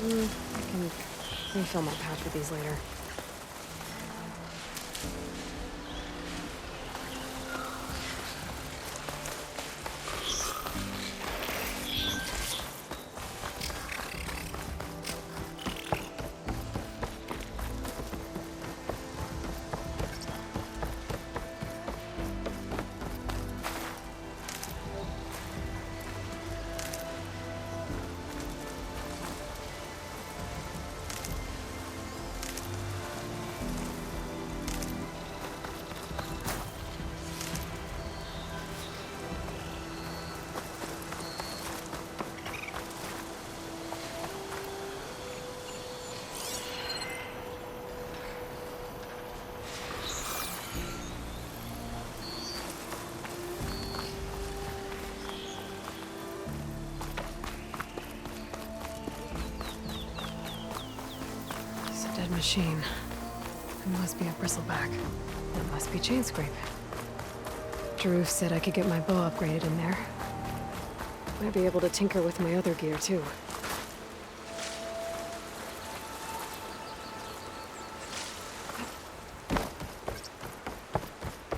I can refill my pouch with these later. Dead machine. It must be a bristleback. It must be Chainscrape. Jaruf said I could get my bow upgraded in there. Might be able to tinker with my other gear, too.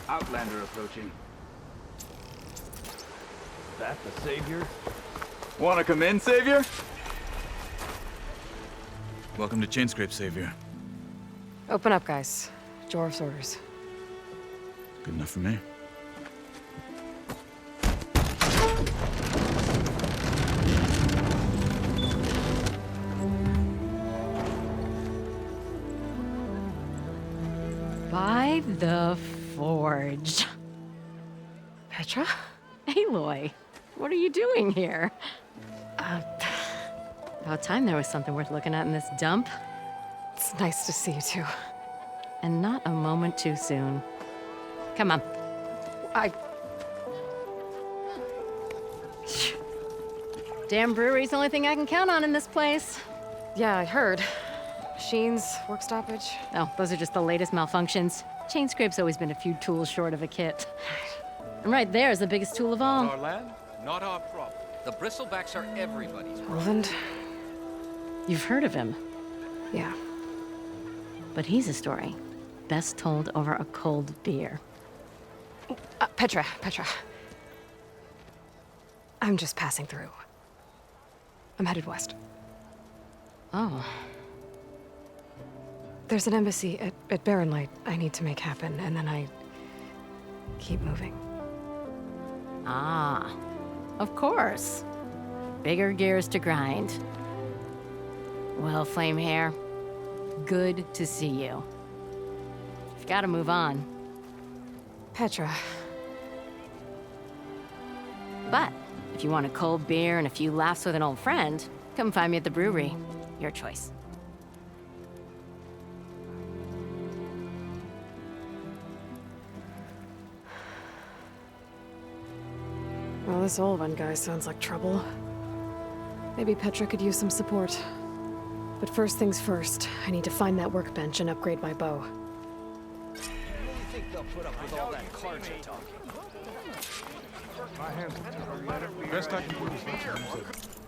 Outlander approaching. That the Savior? Wanna come in, Savior? Welcome to Chainscrape, Savior. Open up, guys. Jorv's orders. Good enough for me. By the Forge. Petra? Aloy, what are you doing here? About time there was something worth looking at in this dump. It's nice to see you, too. And not a moment too soon. Come on. Damn brewery's the only thing I can count on in this place. Yeah, I heard. Machines, work stoppage. Oh, those are just the latest malfunctions. Chainscrape's always been a few tools short of a kit. And right there is the biggest tool of all. Our land, not our problem. The bristlebacks are everybody's problem. Roland? You've heard of him, Yeah. but he's a story best told over a cold beer. Petra. I'm just passing through. I'm headed west. Oh, There's an embassy at Barren Light I need to make happen, and then I keep moving. ah, of course. Bigger gears to grind. Well, Flamehair, good to see you. You've got to move on. Petra. But if you want a cold beer and a few laughs with an old friend, come find me at the brewery. Your choice. Well, this Olwen guy sounds like trouble. Maybe Petra could use some support. But first things first, I need to find that workbench and upgrade my bow. You really think they'll put up with all that carja talking? My hands are best I can do is let you use it.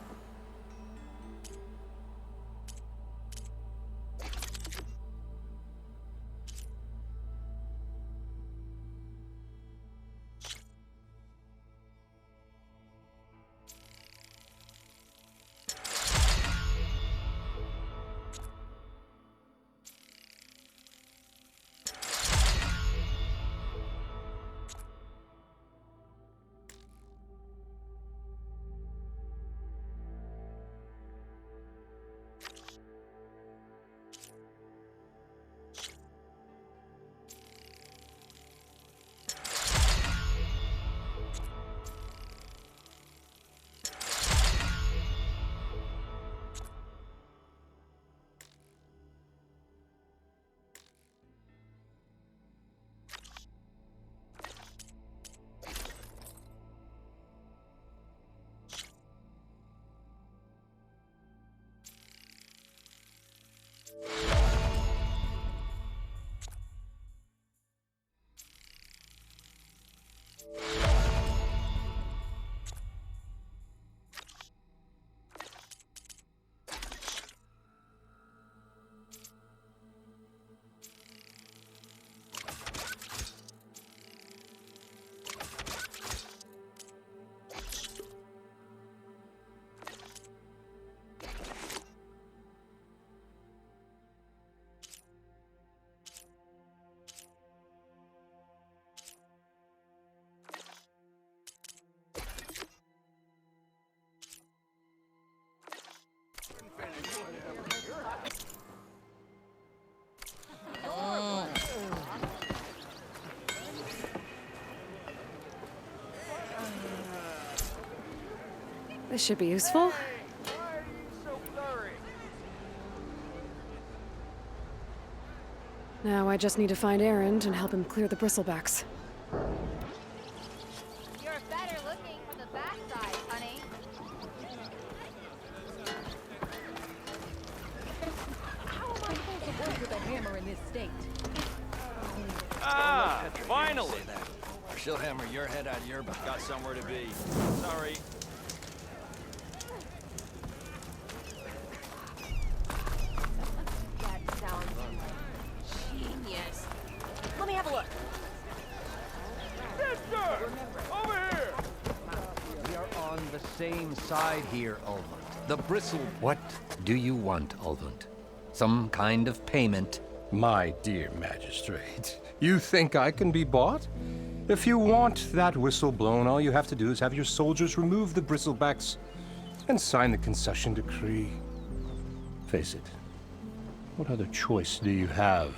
This should be useful. Now I just need to find Erend and help him clear the bristlebacks. You're better looking from the backside, honey. How am I supposed to work with a hammer in this state? Ah, finally! Say that. Or she'll hammer your head out of your butt. Got somewhere to be. Sorry. That sounds genius. Let me have a look. Over here! We are on the same side here, Ulvund. The bristle. What do you want, Ulvund? Some kind of payment? My dear magistrate, you think I can be bought? If you want that whistle blown, all you have to do is have your soldiers remove the bristlebacks and sign the concession decree. Face it, what other choice do you have?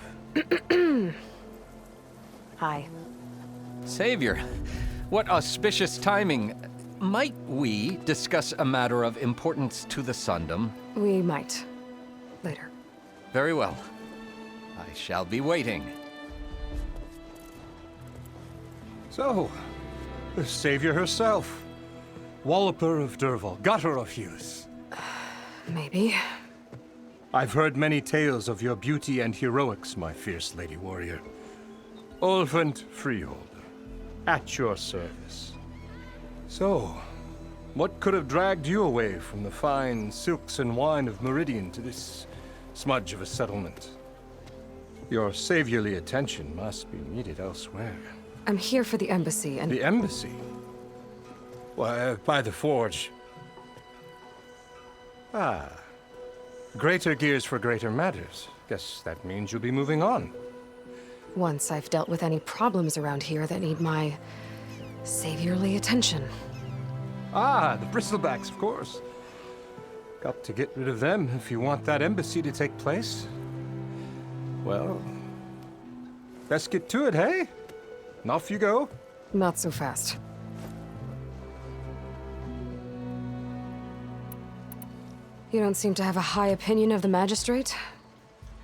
Hi. Savior, what auspicious timing. Might we discuss a matter of importance to the Sundom? We might. Later. Very well. I shall be waiting. So, the savior herself. Walloper of Derval, gutter of Hughes. Maybe. I've heard many tales of your beauty and heroics, my fierce lady warrior. Ulvund Freeholder, at your service. So, what could have dragged you away from the fine silks and wine of Meridian to this smudge of a settlement? Your saviorly attention must be needed elsewhere. I'm here for the embassy and... The embassy? Why, by the forge. Ah. Greater gears for greater matters. Guess that means you'll be moving on. Once I've dealt with any problems around here that need my saviorly attention. Ah, the bristlebacks, of course. Got to get rid of them if you want that embassy to take place. Well, let's get to it, hey? And off you go. Not so fast. You don't seem to have a high opinion of the magistrate?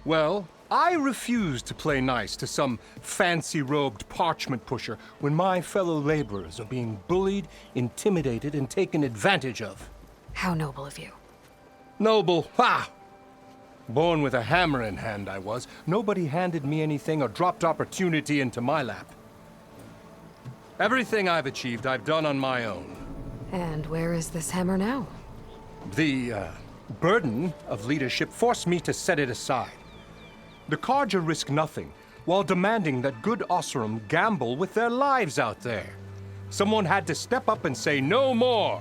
Well, I refuse to play nice to some fancy-robed parchment pusher when my fellow laborers are being bullied, intimidated, and taken advantage of. How noble of you. Noble, ha! Born with a hammer in hand, I was. Nobody handed me anything or dropped opportunity into my lap. Everything I've achieved, I've done on my own. And where is this hammer now? The, burden of leadership forced me to set it aside. The Carja risk nothing, while demanding that good Oseram gamble with their lives out there. Someone had to step up and say no more.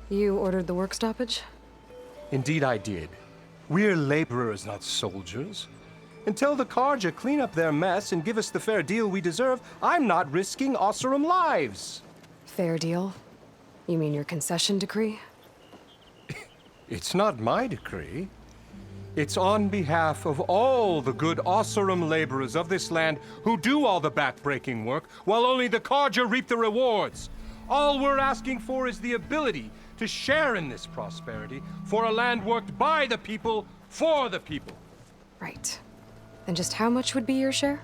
You ordered the work stoppage? Indeed I did. We're laborers, not soldiers. Until the Carja clean up their mess and give us the fair deal we deserve, I'm not risking Oseram lives. Fair deal? You mean your concession decree? It's not my decree. It's on behalf of all the good Oseram laborers of this land who do all the backbreaking work, while only the Carja reap the rewards. All we're asking for is the ability to share in this prosperity for a land worked by the people, for the people. Right. And just how much would be your share?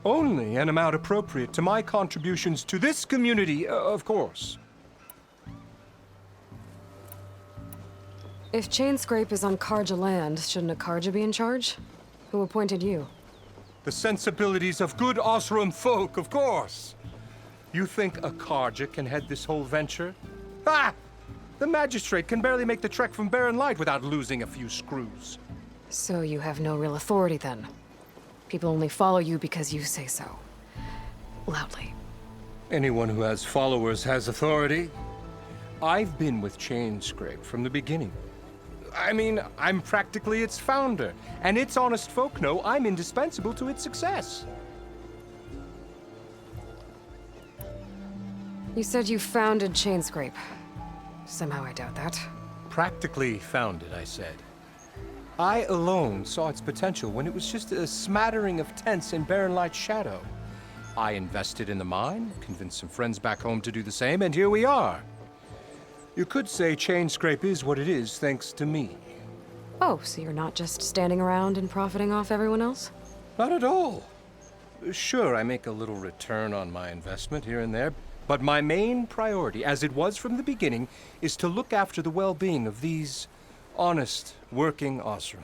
Only an amount appropriate to my contributions to this community, of course. If Chainscrape is on Carja land, shouldn't a Carja be in charge? Who appointed you? The sensibilities of good Oseram folk, of course. You think a Carja can head this whole venture? Ah! The magistrate can barely make the trek from Barren Light without losing a few screws. So you have no real authority then? People only follow you because you say so. Loudly. Anyone who has followers has authority. I've been with Chainscrape from the beginning. I mean, I'm practically its founder, and its honest folk know I'm indispensable to its success. You said you founded Chainscrape. Somehow I doubt that. Practically founded, I said. I alone saw its potential when it was just a smattering of tents in Barren Light's shadow. I invested in the mine, convinced some friends back home to do the same, and here we are. You could say Chainscrape is what it is thanks to me. Oh, so you're not just standing around and profiting off everyone else? Not at all. Sure, I make a little return on my investment here and there, but my main priority, as it was from the beginning, is to look after the well-being of these honest, working Osram.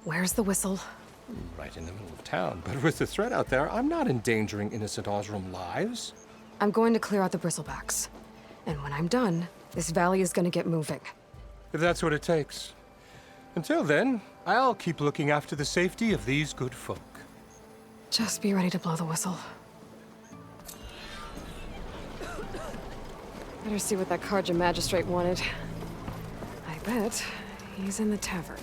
Where's the whistle? Right in the middle of town, but with the threat out there, I'm not endangering innocent Osram lives. I'm going to clear out the bristlebacks. And when I'm done, this valley is gonna get moving. If that's what it takes. Until then, I'll keep looking after the safety of these good folk. Just be ready to blow the whistle. Better see what that Carja magistrate wanted. I bet he's in the tavern.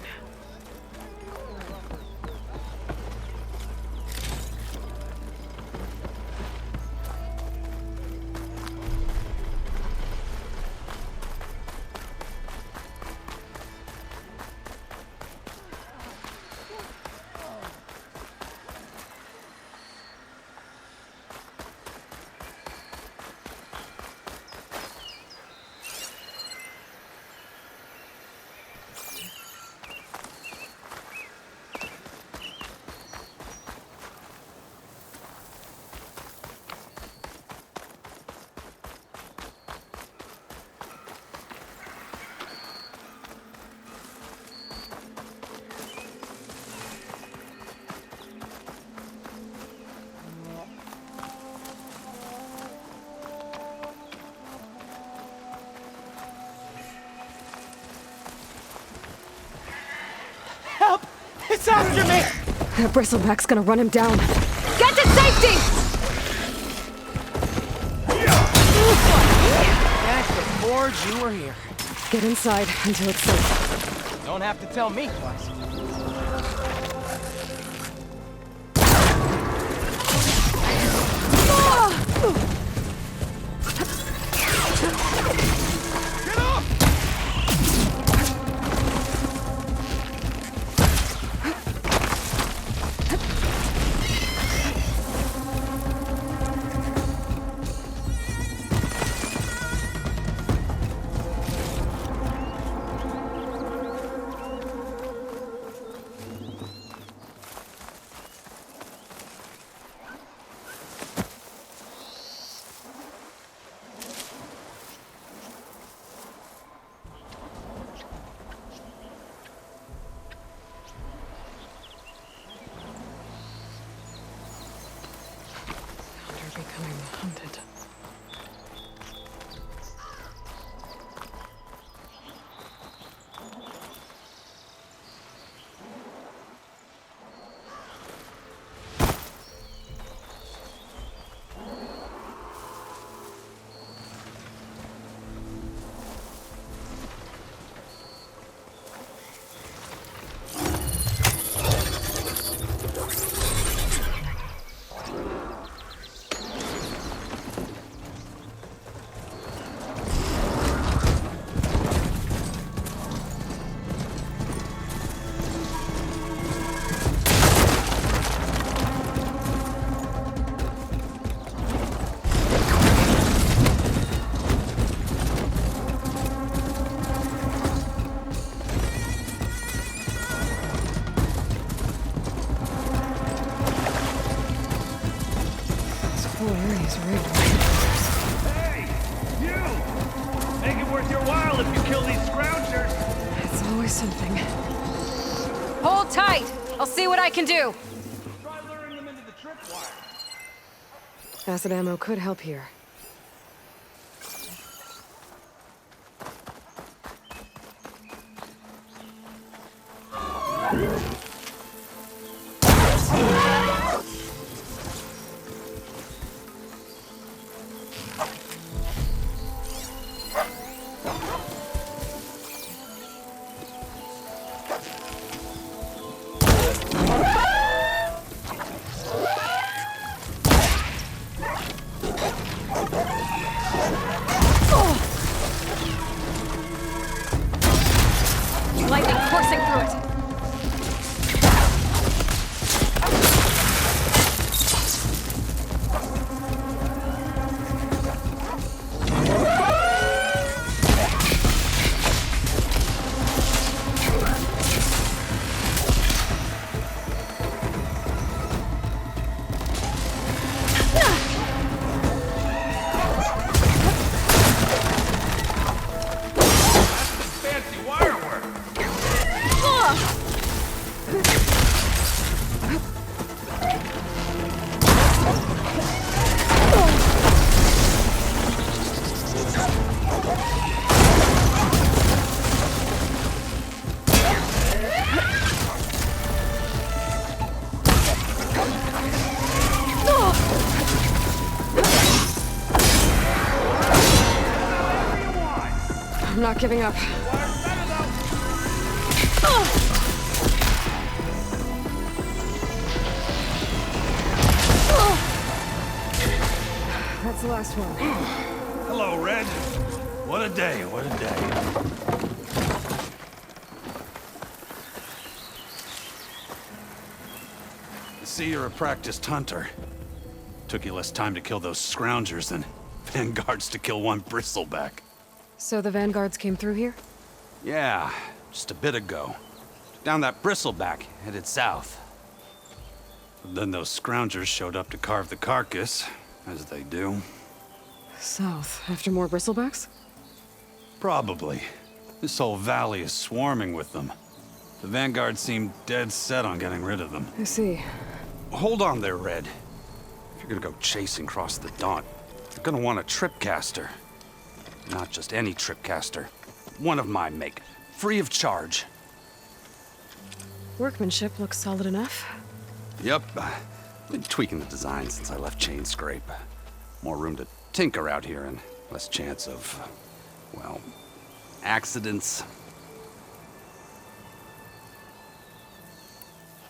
It's after me! That bristleback's gonna run him down. Get to safety! That's the forge you were here. Get inside until it's safe. Don't have to tell me twice. They're becoming hunted. Whole area's rigged. Hey! You! Make it worth your while if you kill these scroungers! It's always something. Hold tight! I'll see what I can do. Try luring them into the tripwire. Acid ammo could help here. Lightning coursing through it. not giving up. That's the last one. Hello, Red. What a day, what a day. I see you're a practiced hunter. Took you less time to kill those scroungers than vanguards to kill one bristleback. So the vanguards came through here? Yeah, just a bit ago. Down that bristleback, headed south. But then those scroungers showed up to carve the carcass, as they do. South, after more bristlebacks? Probably. This whole valley is swarming with them. The vanguard seemed dead set on getting rid of them. I see. Hold on there, Red. If you're gonna go chasing across the Daunt, you're gonna want a tripcaster. Not just any tripcaster. One of my make. Free of charge. Workmanship looks solid enough. Yep. Been tweaking the design since I left Chainscrape. More room to tinker out here and less chance of, well, accidents.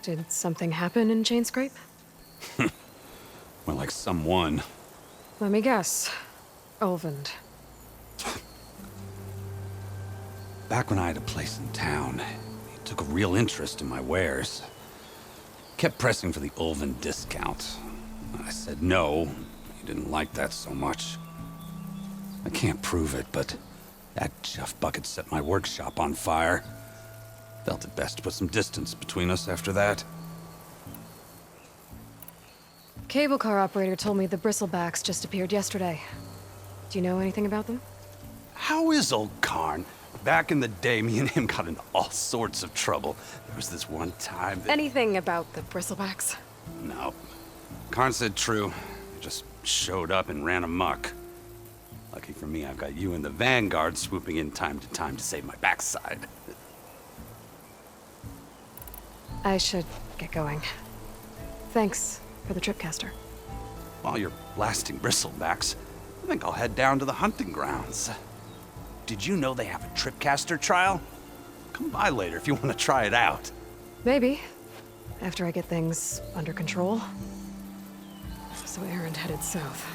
Did something happen in Chainscrape? Well, like someone. Let me guess. Ulvund. Back when I had a place in town, he took a real interest in my wares. Kept pressing for the Ulvund discount. I said no. He didn't like that so much. I can't prove it, but that chuff bucket set my workshop on fire. Felt it best to put some distance between us after that. Cable car operator told me the bristlebacks just appeared yesterday. Do you know anything about them? How is old Karn? Back in the day, me and him got into all sorts of trouble. There was this one time that... Anything about the bristlebacks? No. Karn said true. Just showed up and ran amok. Lucky for me, I've got you and the Vanguard swooping in time to save my backside. I should get going. Thanks for the tripcaster. While you're blasting bristlebacks, I think I'll head down to the hunting grounds. Did you know they have a tripcaster trial? Come by later if you want to try it out. Maybe. After I get things under control. So Erend headed south.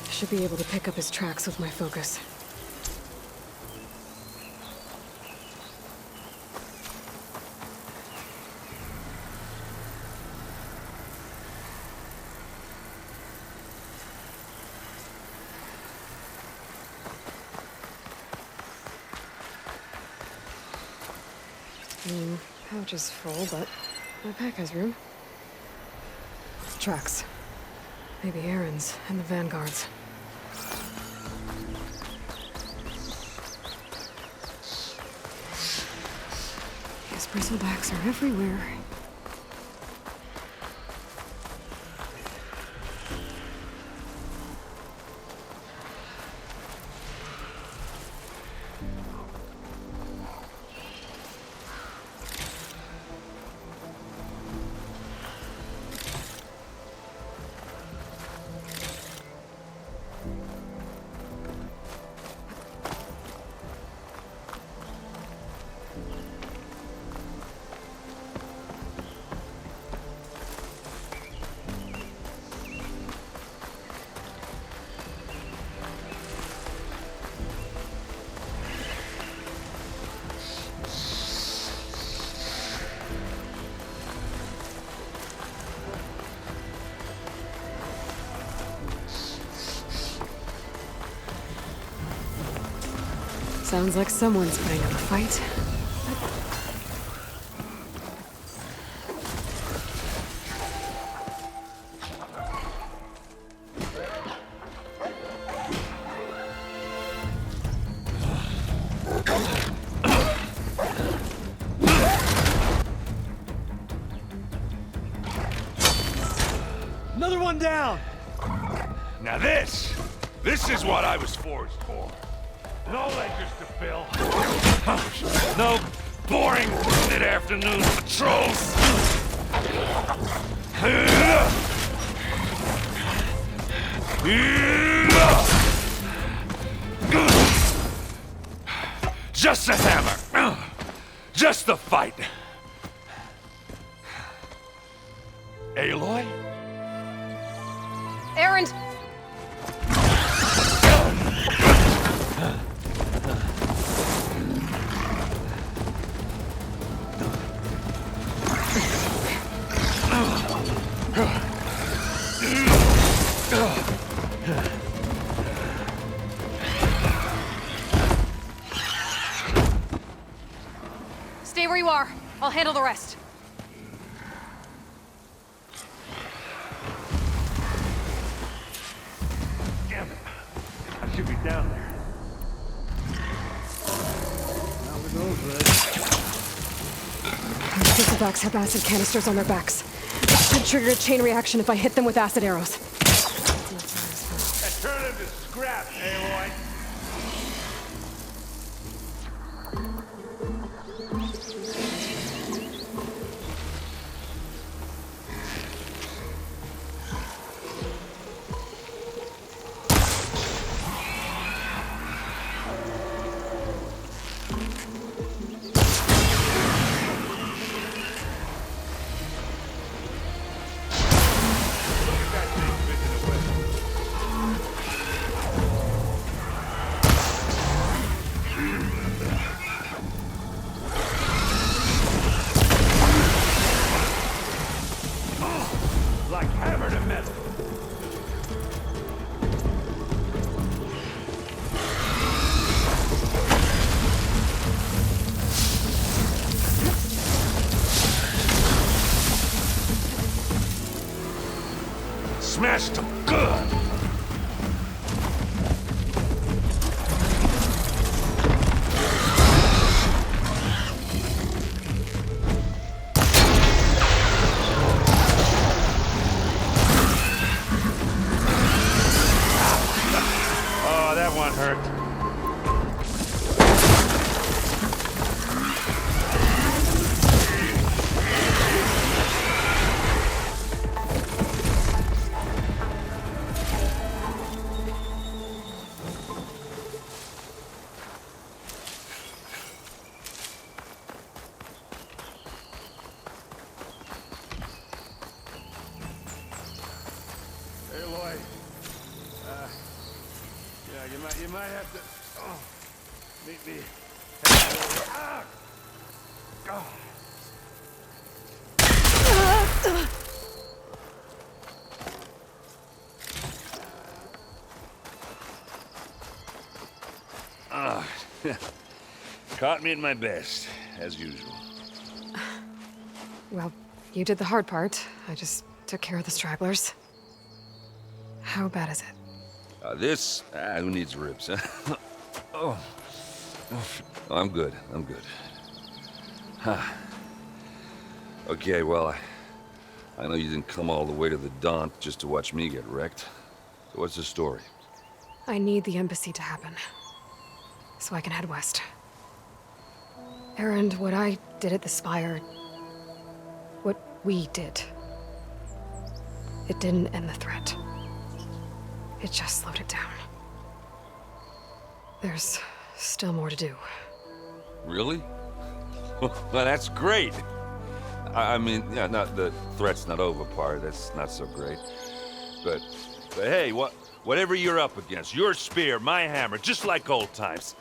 I should be able to pick up his tracks with my focus. Pouch is full, but my pack has room. Tracks. Maybe Erend's and the Vanguard's. These bristlebacks are everywhere. Sounds like someone's putting up a fight. Another one down! Now this is what I was forged for. No ledgers to fill. No boring mid-afternoon patrols. Just the fight. Aloy? Erend! Stay where you are. I'll handle the rest. Damn it. I should be down there. Bristlebacks have acid canisters on their backs. It should trigger a chain reaction if I hit them with acid arrows. Turn him to scrap, Aloy. Like hammer to metal. Smashed him good. Oh, that one hurt. Aloy. Yeah, you might have to meet me. Ah! Oh. Caught me at my best, as usual. Well, you did the hard part. I just took care of the stragglers. How bad is it? Who needs ribs, huh? Oh. Oh, I'm good. Huh. Okay, well, I know you didn't come all the way to the Daunt just to watch me get wrecked. So what's the story? I need the embassy to happen, so I can head west. Erend, what I did at the Spire, what we did, it didn't end the threat. It just slowed it down. There's still more to do. Really? Well, that's great. I mean, yeah, not the threat's not over part. That's not so great. But hey, whatever you're up against, your spear, my hammer, just like old times.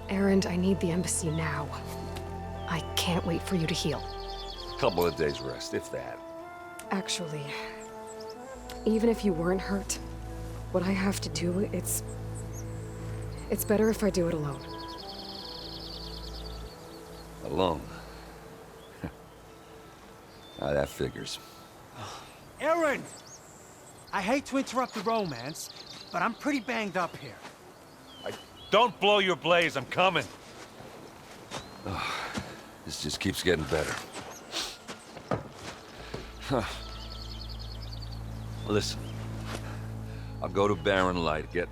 Erend, I need the embassy now. I can't wait for you to heal. Couple of days rest, if that. Actually, even if you weren't hurt, what I have to do, it's better if I do it alone. Alone? That figures. Erend! I hate to interrupt the romance, but I'm pretty banged up here. Don't blow your blaze, I'm coming. Oh, this just keeps getting better. Huh. Listen, I'll go to Barren Light, get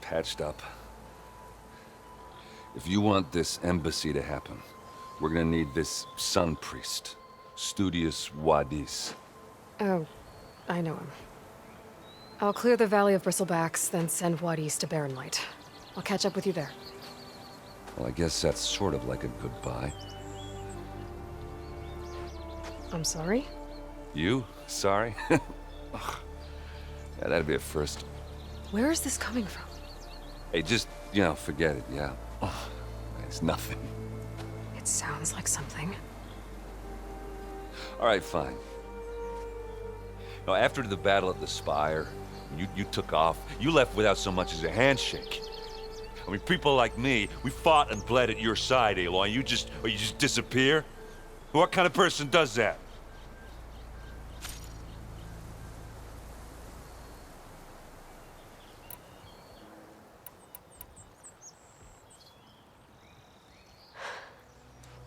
patched up. If you want this embassy to happen, we're gonna need this Sun Priest, Studius Wadis. Oh, I know him. I'll clear the Valley of Bristlebacks, then send Wadis to Barren Light. I'll catch up with you there. Well, I guess that's sort of like a goodbye. I'm sorry? You? Sorry? Ugh. Yeah, that'd be a first. Where is this coming from? Hey, just, forget it, yeah? Ugh. It's nothing. It sounds like something. All right, fine. Now, after the battle at the Spire, you took off, you left without so much as a handshake. I mean, people like me, we fought and bled at your side, Aloy, and you just disappear? What kind of person does that?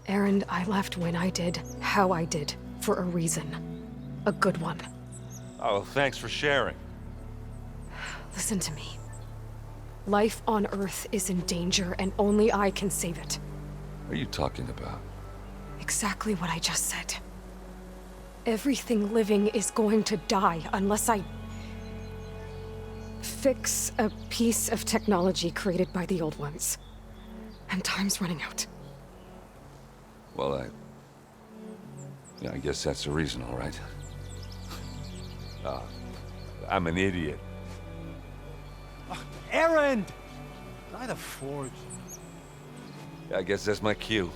Erend, I left when I did, how I did, for a reason. A good one. Oh, well, thanks for sharing. Listen to me. Life on Earth is in danger, and only I can save it. What are you talking about? Exactly what I just said. Everything living is going to die unless I fix a piece of technology created by the old ones. And time's running out. Well, I guess that's the reason, all right. I'm an idiot. Erend! By the Forge. I guess that's my cue.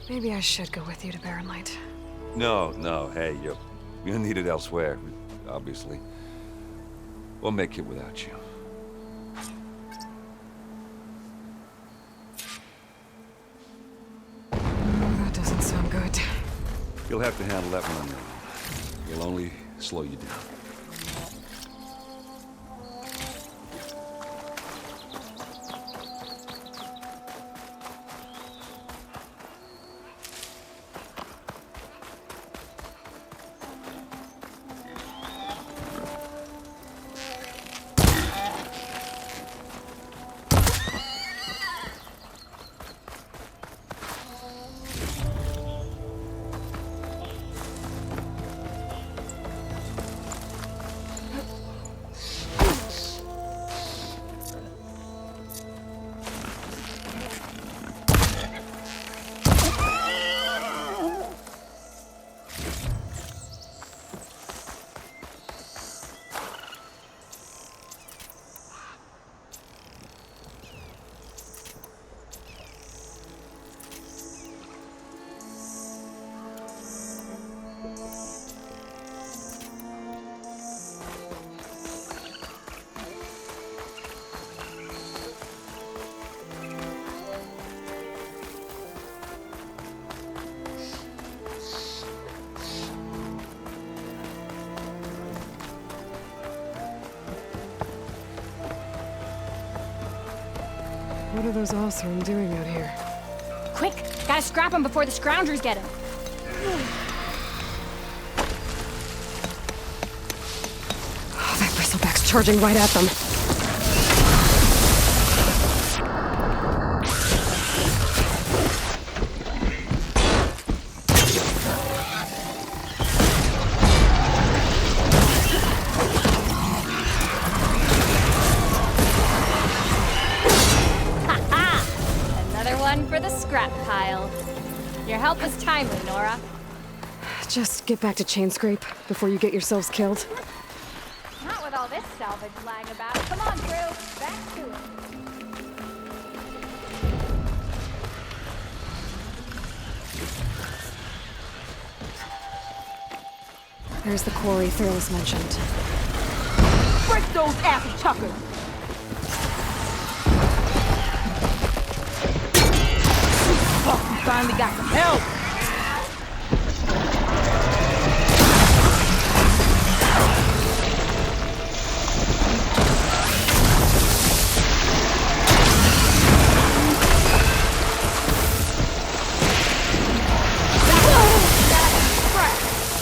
Maybe I should go with you to Barren Light. No, hey, you're needed elsewhere, obviously. We'll make it without you. That doesn't sound good. You'll have to handle that one on your own. It'll only slow you down. What are those Oseram doing out here? Quick! Gotta scrap him before the Scroungers get him. Oh, that bristleback's charging right at them. For the scrap pile. Your help was timely, Nora. Just get back to Chainscrape before you get yourselves killed. Not with all this salvage lying about. Come on, crew. Back to it. There's the quarry Thurles mentioned. Break those assy chuckers! Finally got some help!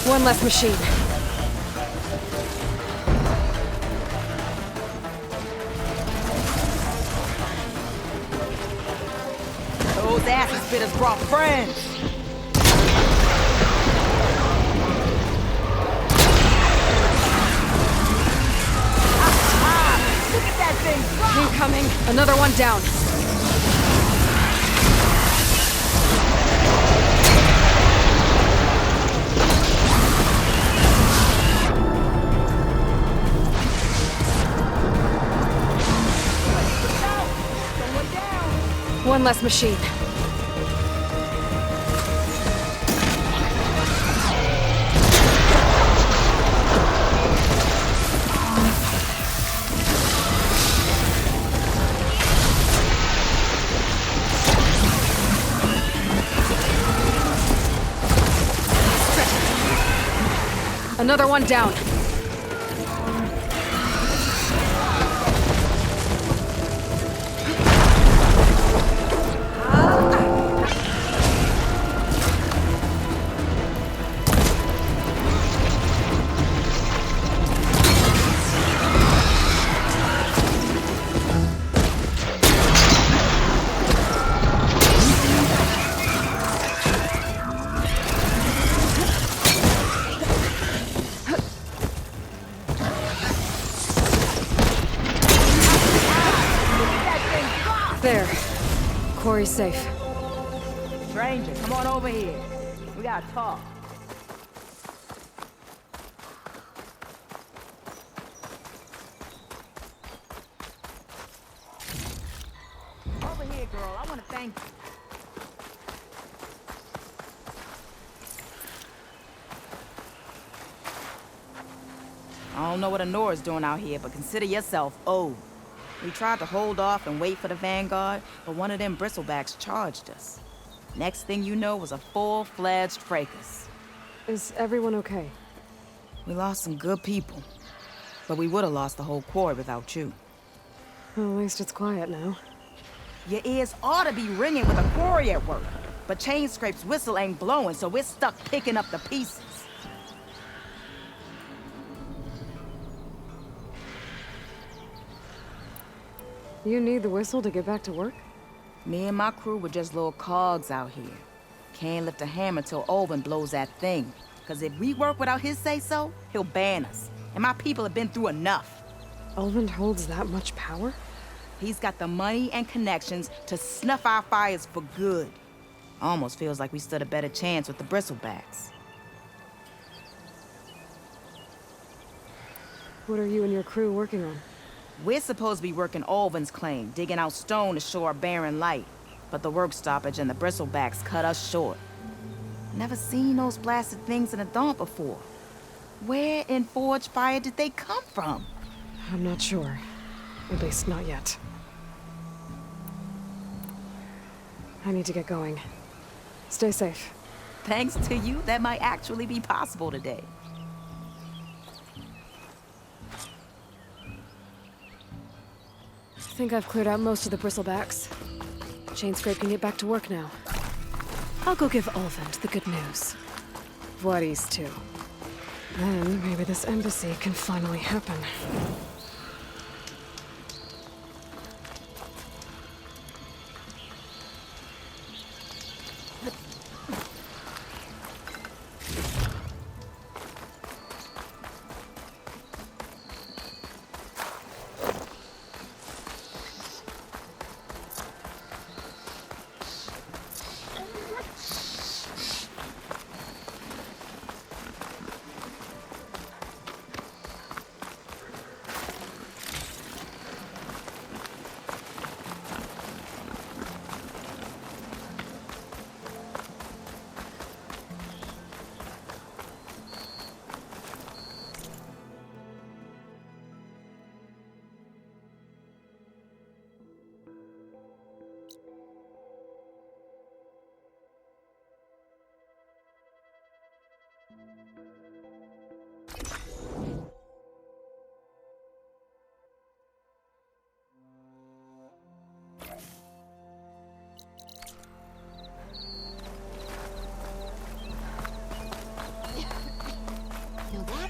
One less machine. Those acid spitters brought friends! Look at that thing! Incoming! Another one down. One less machine. Another one down. There. Quarry's safe. Stranger, come on over here. We gotta talk. Over here, girl. I wanna thank you. I don't know what Honora's doing out here, but consider yourself owed. We tried to hold off and wait for the Vanguard, but one of them bristlebacks charged us. Next thing you know was a full-fledged fracas. Is everyone okay? We lost some good people, but we would have lost the whole quarry without you. Well, at least it's quiet now. Your ears ought to be ringing with a quarry at work, but Chainscrape's whistle ain't blowing, so we're stuck picking up the pieces. You need the whistle to get back to work? Me and my crew were just little cogs out here. Can't lift a hammer till Olvin blows that thing. Cause if we work without his say-so, he'll ban us. And my people have been through enough. Olvin holds that much power? He's got the money and connections to snuff our fires for good. Almost feels like we stood a better chance with the bristlebacks. What are you and your crew working on? We're supposed to be working Olvin's claim, digging out stone to show our barren light. But the work stoppage and the bristlebacks cut us short. Never seen those blasted things in the Dawn before. Where in Forge Fire did they come from? I'm not sure. At least not yet. I need to get going. Stay safe. Thanks to you, that might actually be possible today. I think I've cleared out most of the bristlebacks. Chainscrape can get back to work now. I'll go give Olvend the good news. Voorhees, too. Then maybe this embassy can finally happen.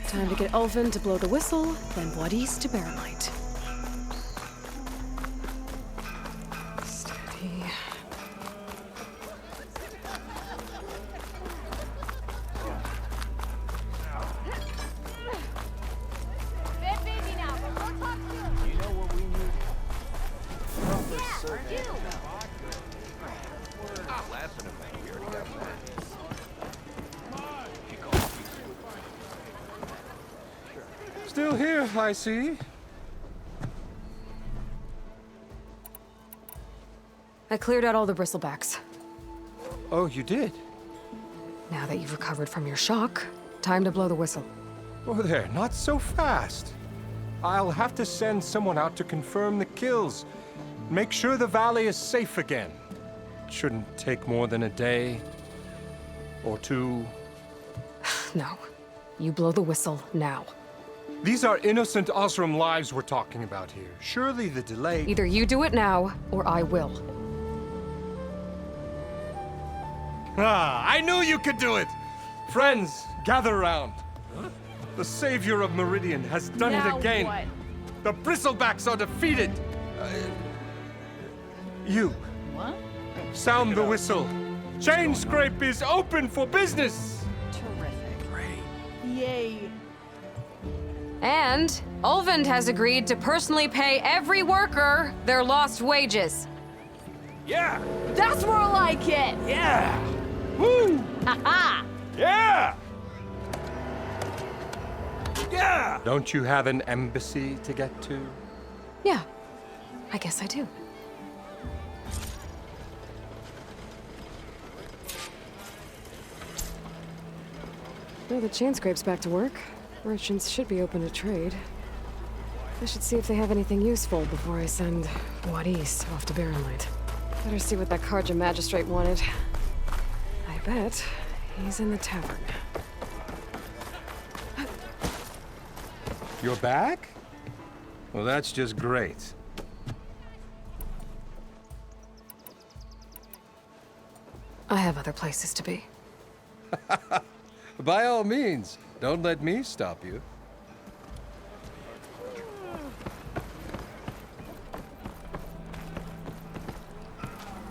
Time to get Ulvin to blow the whistle, then Voorhees to bear light. Steady. Still here, I see. I cleared out all the bristlebacks. Oh, you did? Now that you've recovered from your shock, time to blow the whistle. Oh, there, not so fast. I'll have to send someone out to confirm the kills. Make sure the valley is safe again. It shouldn't take more than a day or two. No. You blow the whistle now. These are innocent Osram lives we're talking about here. Surely the delay... Either you do it now, or I will. Ah, I knew you could do it! Friends, gather round. The savior of Meridian has done it again. What? The bristlebacks are defeated. You. What? Sound the whistle. Chainscrape is open for business. Terrific. Great. Yay. And Ulvund has agreed to personally pay every worker their lost wages. Yeah! That's more like it! Yeah! Woo! Ha-ha! Yeah! Yeah! Don't you have an embassy to get to? Yeah, I guess I do. Now the Chainscrape's back to work. Merchants should be open to trade. I should see if they have anything useful before I send Wadis off to Barrenlight. Better see what that Carja magistrate wanted. I bet he's in the tavern. You're back? Well, that's just great. I have other places to be. By all means, don't let me stop you.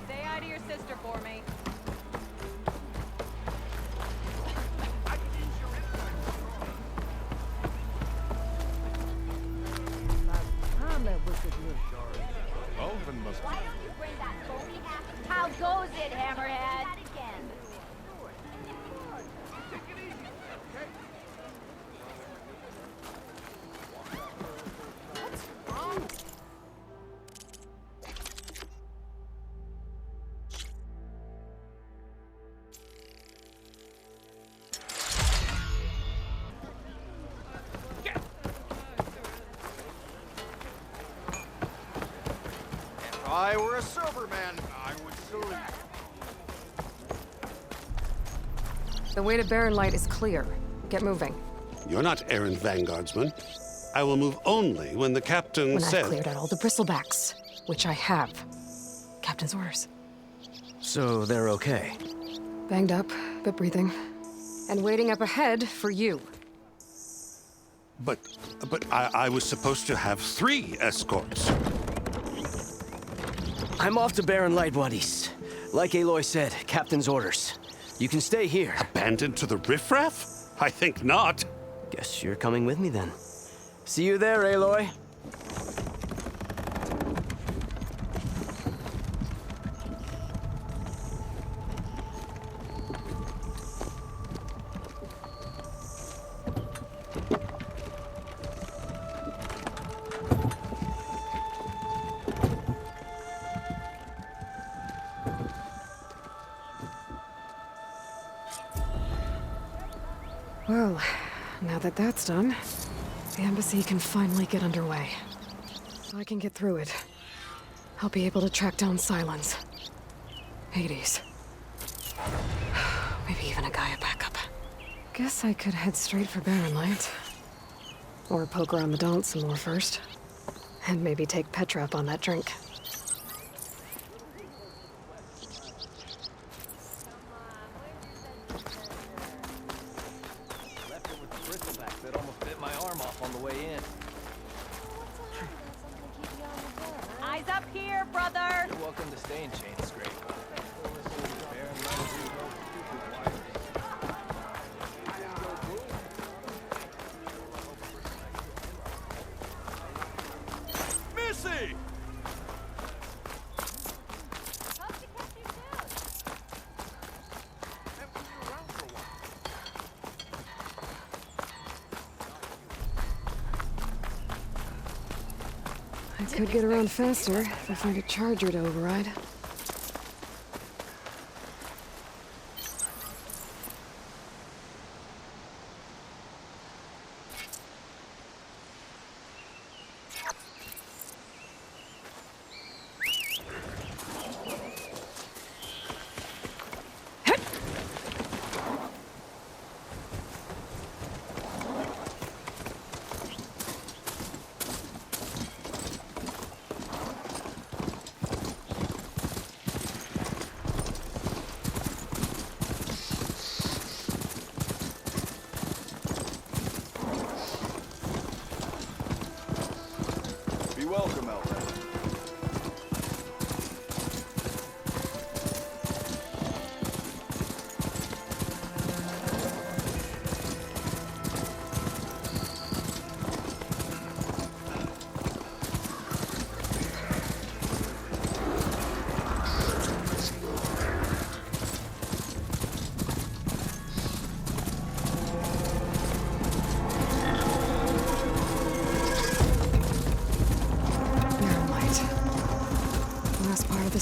Say hi to your sister for me. Why don't you bring that phony ass? How goes it, Hammerhead? If I were a Silverman, I would salute. The way to Barrenlight is clear. Get moving. You're not errand vanguardsman. I will move only when the captain When says... I've cleared out all the bristlebacks, which I have. Captain's orders. So they're okay? Banged up, but breathing. And waiting up ahead for you. But I was supposed to have 3 escorts. I'm off to Barrenlight, Wadis. Like Aloy said, captain's orders. You can stay here. Abandoned to the riffraff? I think not. Guess you're coming with me then. See you there, Aloy. Well, now that that's done, the embassy can finally get underway. If I can get through it, I'll be able to track down Silence. Hades. Maybe even a Gaia backup. Guess I could head straight for Barrenlight. Or poke around the Daunt some more first. And maybe take Petra up on that drink. That almost bit my arm off on the way in. Eyes up here, brother! You're welcome to stay in Chainscrape. Missy! I could get around faster if I find a charger to override.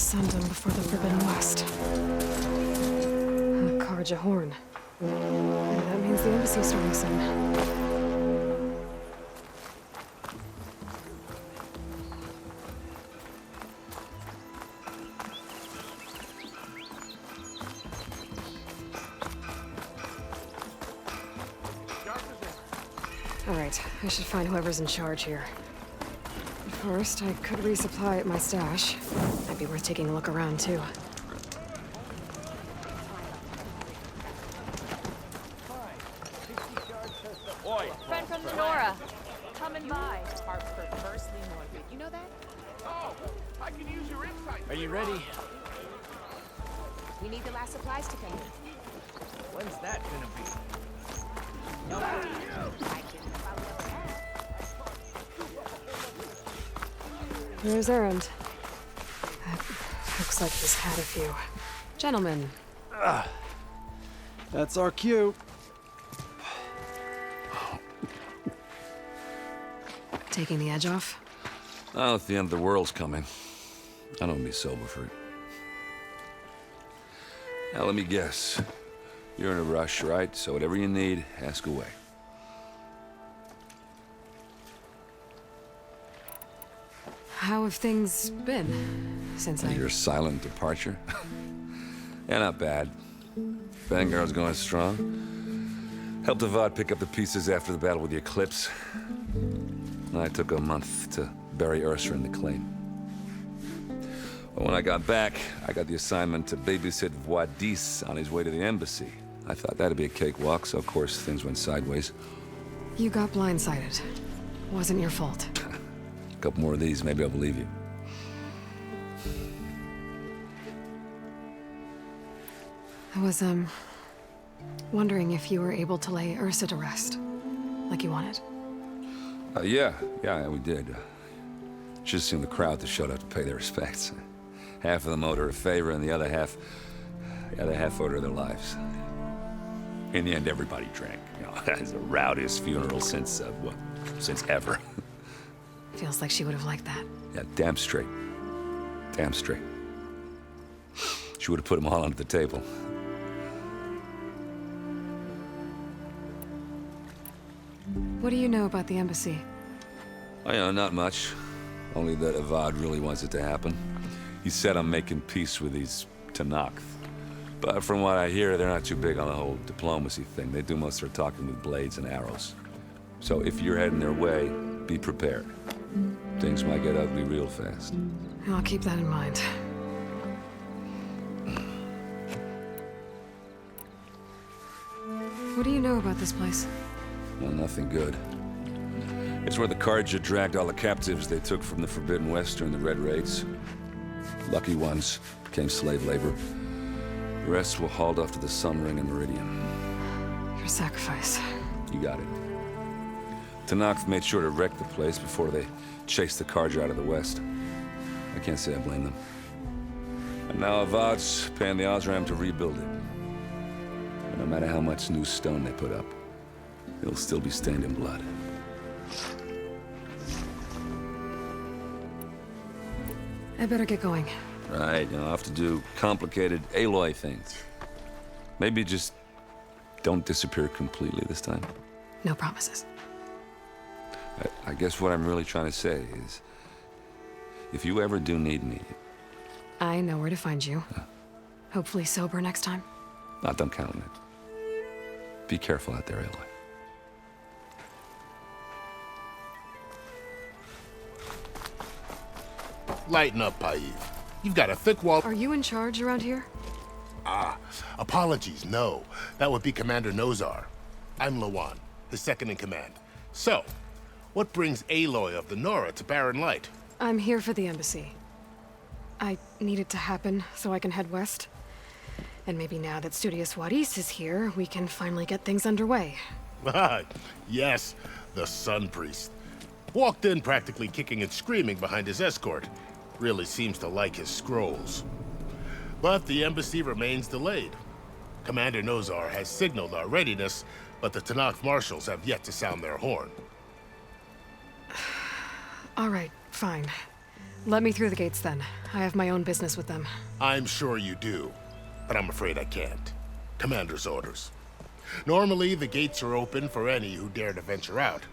Sundom before the Forbidden West. Karja Horn. And that means the embassy's starting soon. Alright, I should find whoever's in charge here. But first, I could resupply at my stash. Might be worth taking a look around, too. Friend from the Nora. Coming by. Hartford first, Lee Norwood. You know that? Oh, I can use your insight. Are you ready? We need the last supplies to come in. When's that gonna be? Where's Erend? Looks like he's had a few. Gentlemen. That's our cue. Taking the edge off? Oh, if the end of the world's coming, I don't be sober for it. Now, let me guess. You're in a rush, right? So whatever you need, ask away. How have things been since Your silent departure? Yeah, not bad. Vanguard's going strong. Helped Avad pick up the pieces after the battle with the Eclipse. I took a month to bury Ursa in the claim. But when I got back, I got the assignment to babysit Wadis on his way to the embassy. I thought that'd be a cakewalk, so of course things went sideways. You got blindsided. Wasn't your fault. A couple more of these, maybe I'll believe you. I was, wondering if you were able to lay Ursa to rest, like you wanted. Yeah, we did. Just seemed the crowd that showed up to pay their respects. Half of them owed her a favor, and the other half owed her their lives. In the end, everybody drank. You know, it's the rowdiest funeral since ever. Feels like she would have liked that. Yeah, damn straight. Damn straight. She would have put them all under the table. What do you know about the embassy? Oh, yeah, not much. Only that Avad really wants it to happen. He said I'm making peace with these Tenakth. But from what I hear, they're not too big on the whole diplomacy thing. They do most of their talking with blades and arrows. So if you're heading their way, be prepared. Things might get ugly real fast. I'll keep that in mind. What do you know about this place? Well, nothing good. It's where the Karja dragged all the captives they took from the Forbidden West during the Red Raids. Lucky ones became slave labor. The rest were hauled off to the Sun Ring and Meridian. Your sacrifice. You got it. Tenakth made sure to wreck the place before they chased the Karja out of the West. I can't say I blame them. And now Avad's paying the Osram to rebuild it. And no matter how much new stone they put up, it'll still be stained in blood. I better get going. Right, I'll have to do complicated Aloy things. Maybe just don't disappear completely this time. No promises. I guess what I'm really trying to say is, if you ever do need me... I know where to find you. Hopefully sober next time. Don't count on it. Be careful out there, Aloy. Lighten up, Paiv. You've got a thick wall. Are you in charge around here? Apologies, no. That would be Commander Nozar. I'm Lawan, his second in command. So, what brings Aloy of the Nora to Barren Light? I'm here for the embassy. I need it to happen so I can head west. And maybe now that Studious Wadis is here, we can finally get things underway. Yes, the Sun Priest. Walked in practically kicking and screaming behind his escort. Really seems to like his scrolls. But the embassy remains delayed. Commander Nozar has signaled our readiness, but the Tenakth marshals have yet to sound their horn. All right, fine. Let me through the gates then. I have my own business with them. I'm sure you do, but I'm afraid I can't. Commander's orders. Normally, the gates are open for any who dare to venture out.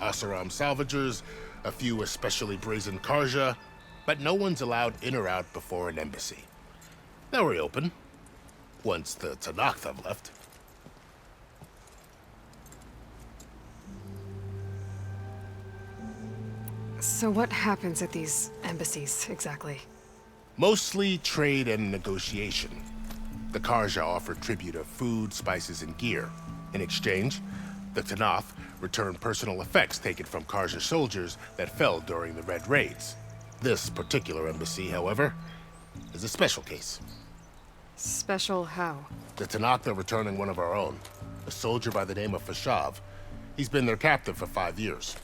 Oseram salvagers, a few especially brazen Karja, but no one's allowed in or out before an embassy. They'll reopen, once the Tenakth have left. So what happens at these embassies, exactly? Mostly trade and negotiation. The Karja offer tribute of food, spices, and gear. In exchange, the Tenakth return personal effects taken from Karja soldiers that fell during the Red Raids. This particular embassy, however, is a special case. Special how? The Tenakth are returning one of our own, a soldier by the name of Fashav. He's been their captive for 5 years.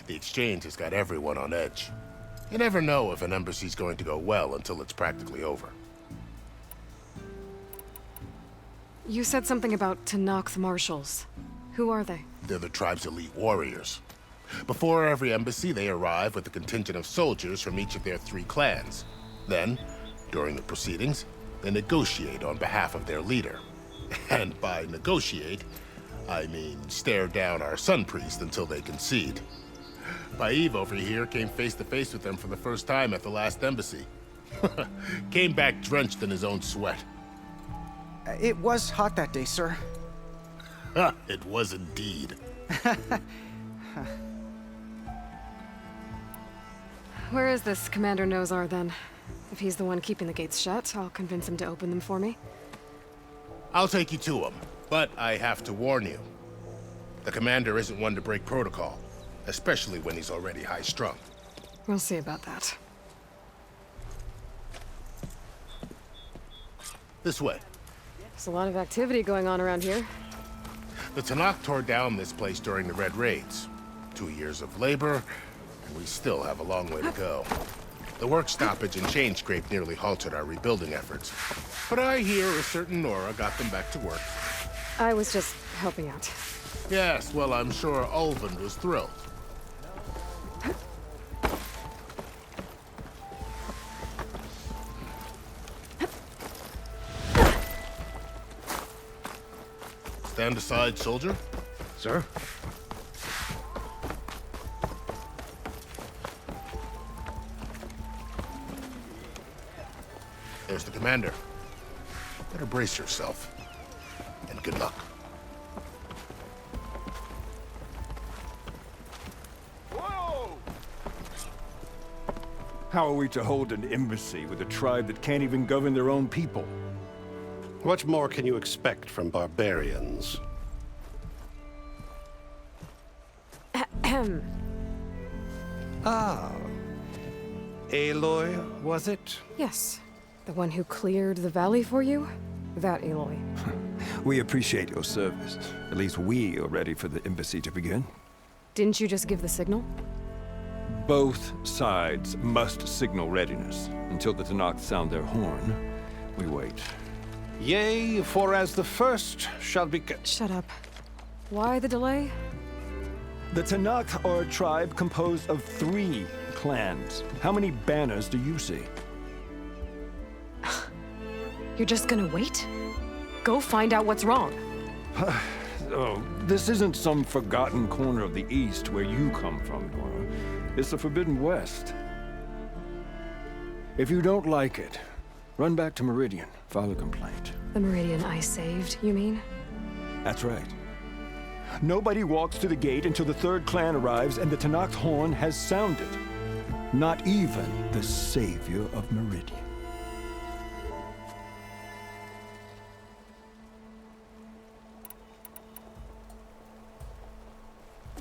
The exchange has got everyone on edge. You never know if an embassy's going to go well until it's practically over. You said something about Tenakth marshals. Who are they? They're the tribe's elite warriors. Before every embassy, they arrive with a contingent of soldiers from each of their 3 clans. Then, during the proceedings, they negotiate on behalf of their leader. And by negotiate, I mean stare down our Sun Priest until they concede. Baive over here came face to face with them for the first time at the last embassy. Came back drenched in his own sweat. It was hot that day, sir. It was indeed. Where is this Commander Nozar, then? If he's the one keeping the gates shut, I'll convince him to open them for me. I'll take you to him, but I have to warn you. The commander isn't one to break protocol, especially when he's already high-strung. We'll see about that. This way. There's a lot of activity going on around here. The Tenakth tore down this place during the Red Raids. 2 years of labor, and we still have a long way to go. The work stoppage and chain scrape nearly halted our rebuilding efforts. But I hear a certain Nora got them back to work. I was just helping out. Yes, well, I'm sure Ulvund was thrilled. Stand aside, soldier. Sir? There's the commander. Better brace yourself. And good luck. How are we to hold an embassy with a tribe that can't even govern their own people? What more can you expect from barbarians? Ahem. Ah. Aloy, was it? Yes. The one who cleared the valley for you? That Aloy. We appreciate your service. At least we are ready for the embassy to begin. Didn't you just give the signal? Both sides must signal readiness. Until the Tenakth sound their horn, we wait. Yea, for as the first shall be... Shut up. Why the delay? The Tenakth are a tribe composed of 3 clans. How many banners do you see? You're just gonna wait? Go find out what's wrong. Oh, this isn't some forgotten corner of the East where you come from, Nora. It's the Forbidden West. If you don't like it, run back to Meridian, file a complaint. The Meridian I saved, you mean? That's right. Nobody walks to the gate until the 3rd clan arrives and the Tenakth horn has sounded. Not even the savior of Meridian.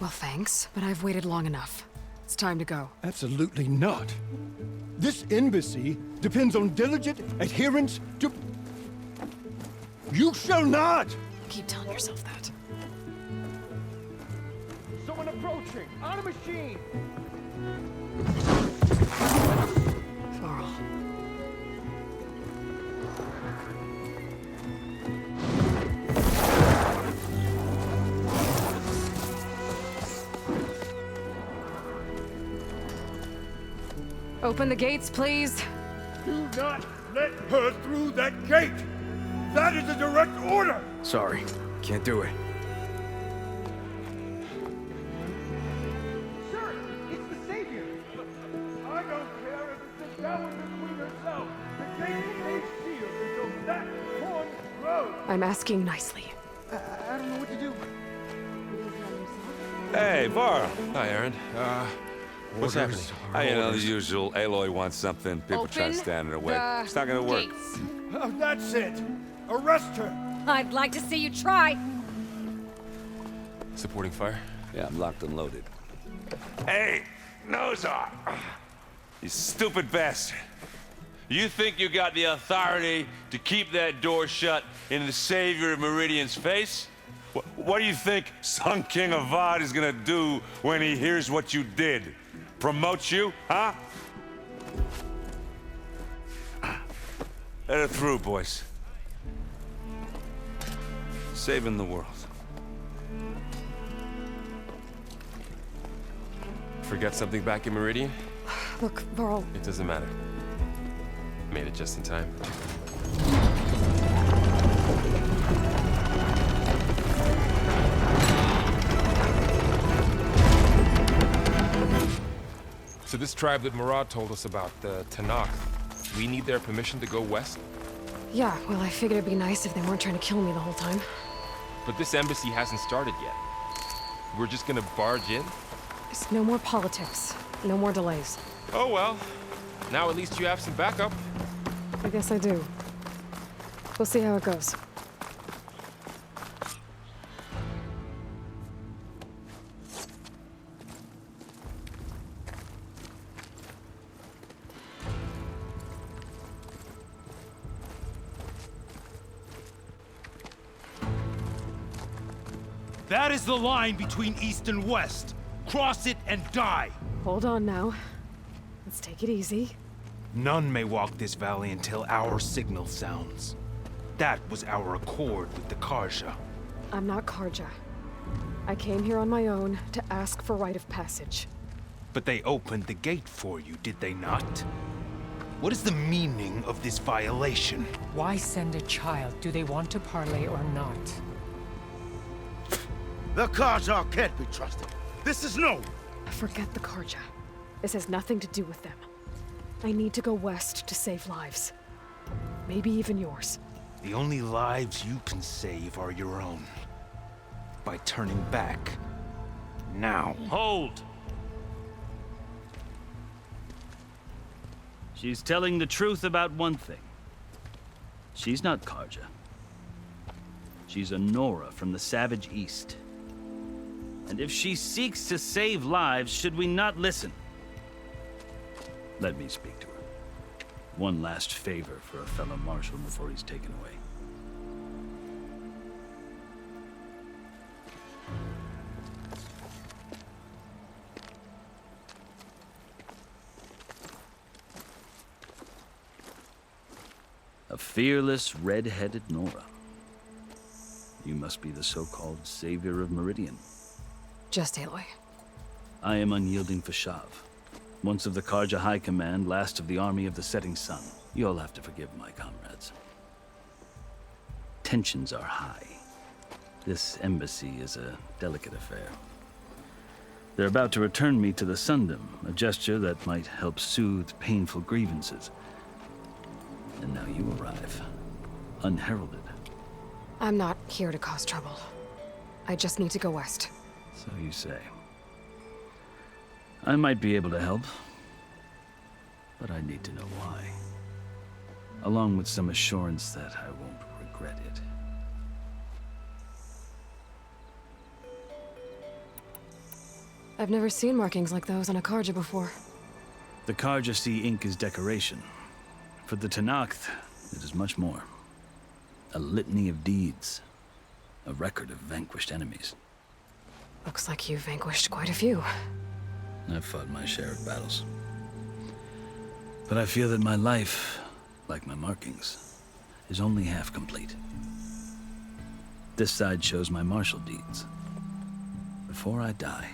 Well, thanks, but I've waited long enough. It's time to go. Absolutely not. This embassy depends on diligent adherence to... You shall not! Keep telling yourself that. Someone approaching! On a machine! Varl. Open the gates, please. Do not let her through that gate! That is a direct order! Sorry, can't do it. Sir, it's the Savior! I don't care if it's the Dowager Queen herself! The gate stays sealed until that horn grows! I'm asking nicely. I don't know what to do. Hey, Varl. Hi, Aaron. What's happening? You know, the usual. Aloy wants something. People try to stand in her way. It's not gonna work. That's it! Arrest her! I'd like to see you try. Supporting fire? Yeah, I'm locked and loaded. Hey, Nozar! You stupid bastard. You think you got the authority to keep that door shut in the Savior of Meridian's face? What do you think Sun King Avad is gonna do when he hears what you did? Promote you, huh? Let her through, boys. Saving the world. Forget something back in Meridian? Look, Varl. It doesn't matter. Made it just in time. So this tribe that Murad told us about, the Tanakh, we need their permission to go west? Yeah, well, I figured it'd be nice if they weren't trying to kill me the whole time. But this embassy hasn't started yet. We're just gonna barge in? There's no more politics. No more delays. Oh well. Now at least you have some backup. I guess I do. We'll see how it goes. That is the line between East and West. Cross it and die. Hold on now. Let's take it easy. None may walk this valley until our signal sounds. That was our accord with the Karja. I'm not Karja. I came here on my own to ask for rite of passage. But they opened the gate for you, did they not? What is the meaning of this violation? Why send a child? Do they want to parley or not? The Karja can't be trusted. This is no... Forget the Karja. This has nothing to do with them. I need to go west to save lives. Maybe even yours. The only lives you can save are your own. By turning back. Now. Hold! She's telling the truth about one thing. She's not Karja. She's a Nora from the Savage East. And if she seeks to save lives, should we not listen? Let me speak to her. One last favor for a fellow marshal before he's taken away. A fearless, red-headed Nora. You must be the so-called Savior of Meridian. Just Aloy. I am Unyielding Fashav. Once of the Karja High Command, last of the Army of the Setting Sun. You'll have to forgive my comrades. Tensions are high. This embassy is a delicate affair. They're about to return me to the Sundom, a gesture that might help soothe painful grievances. And now you arrive, unheralded. I'm not here to cause trouble. I just need to go west. So you say. I might be able to help, but I need to know why. Along with some assurance that I won't regret it. I've never seen markings like those on a Karja before. The Karja see ink as decoration. For the Tanakh, it is much more. A litany of deeds. A record of vanquished enemies. Looks like you've vanquished quite a few. I've fought my share of battles. But I feel that my life, like my markings, is only half complete. This side shows my martial deeds. Before I die,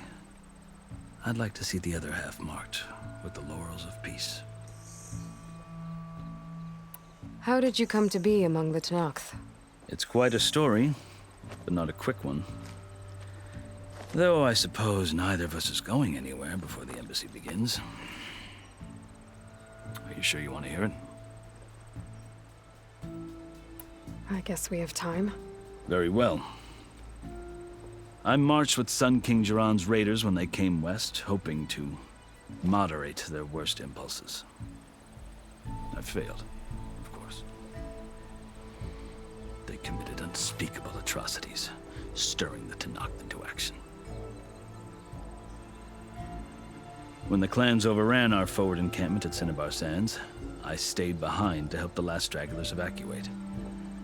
I'd like to see the other half marked with the laurels of peace. How did you come to be among the Tenakth? It's quite a story, but not a quick one. Though I suppose neither of us is going anywhere before the embassy begins. Are you sure you want to hear it? I guess we have time. Very well. I marched with Sun King Jiran's raiders when they came west, hoping to moderate their worst impulses. I failed, of course. They committed unspeakable atrocities, stirring the Tenakth into action. When the clans overran our forward encampment at Cinnabar Sands, I stayed behind to help the last stragglers evacuate,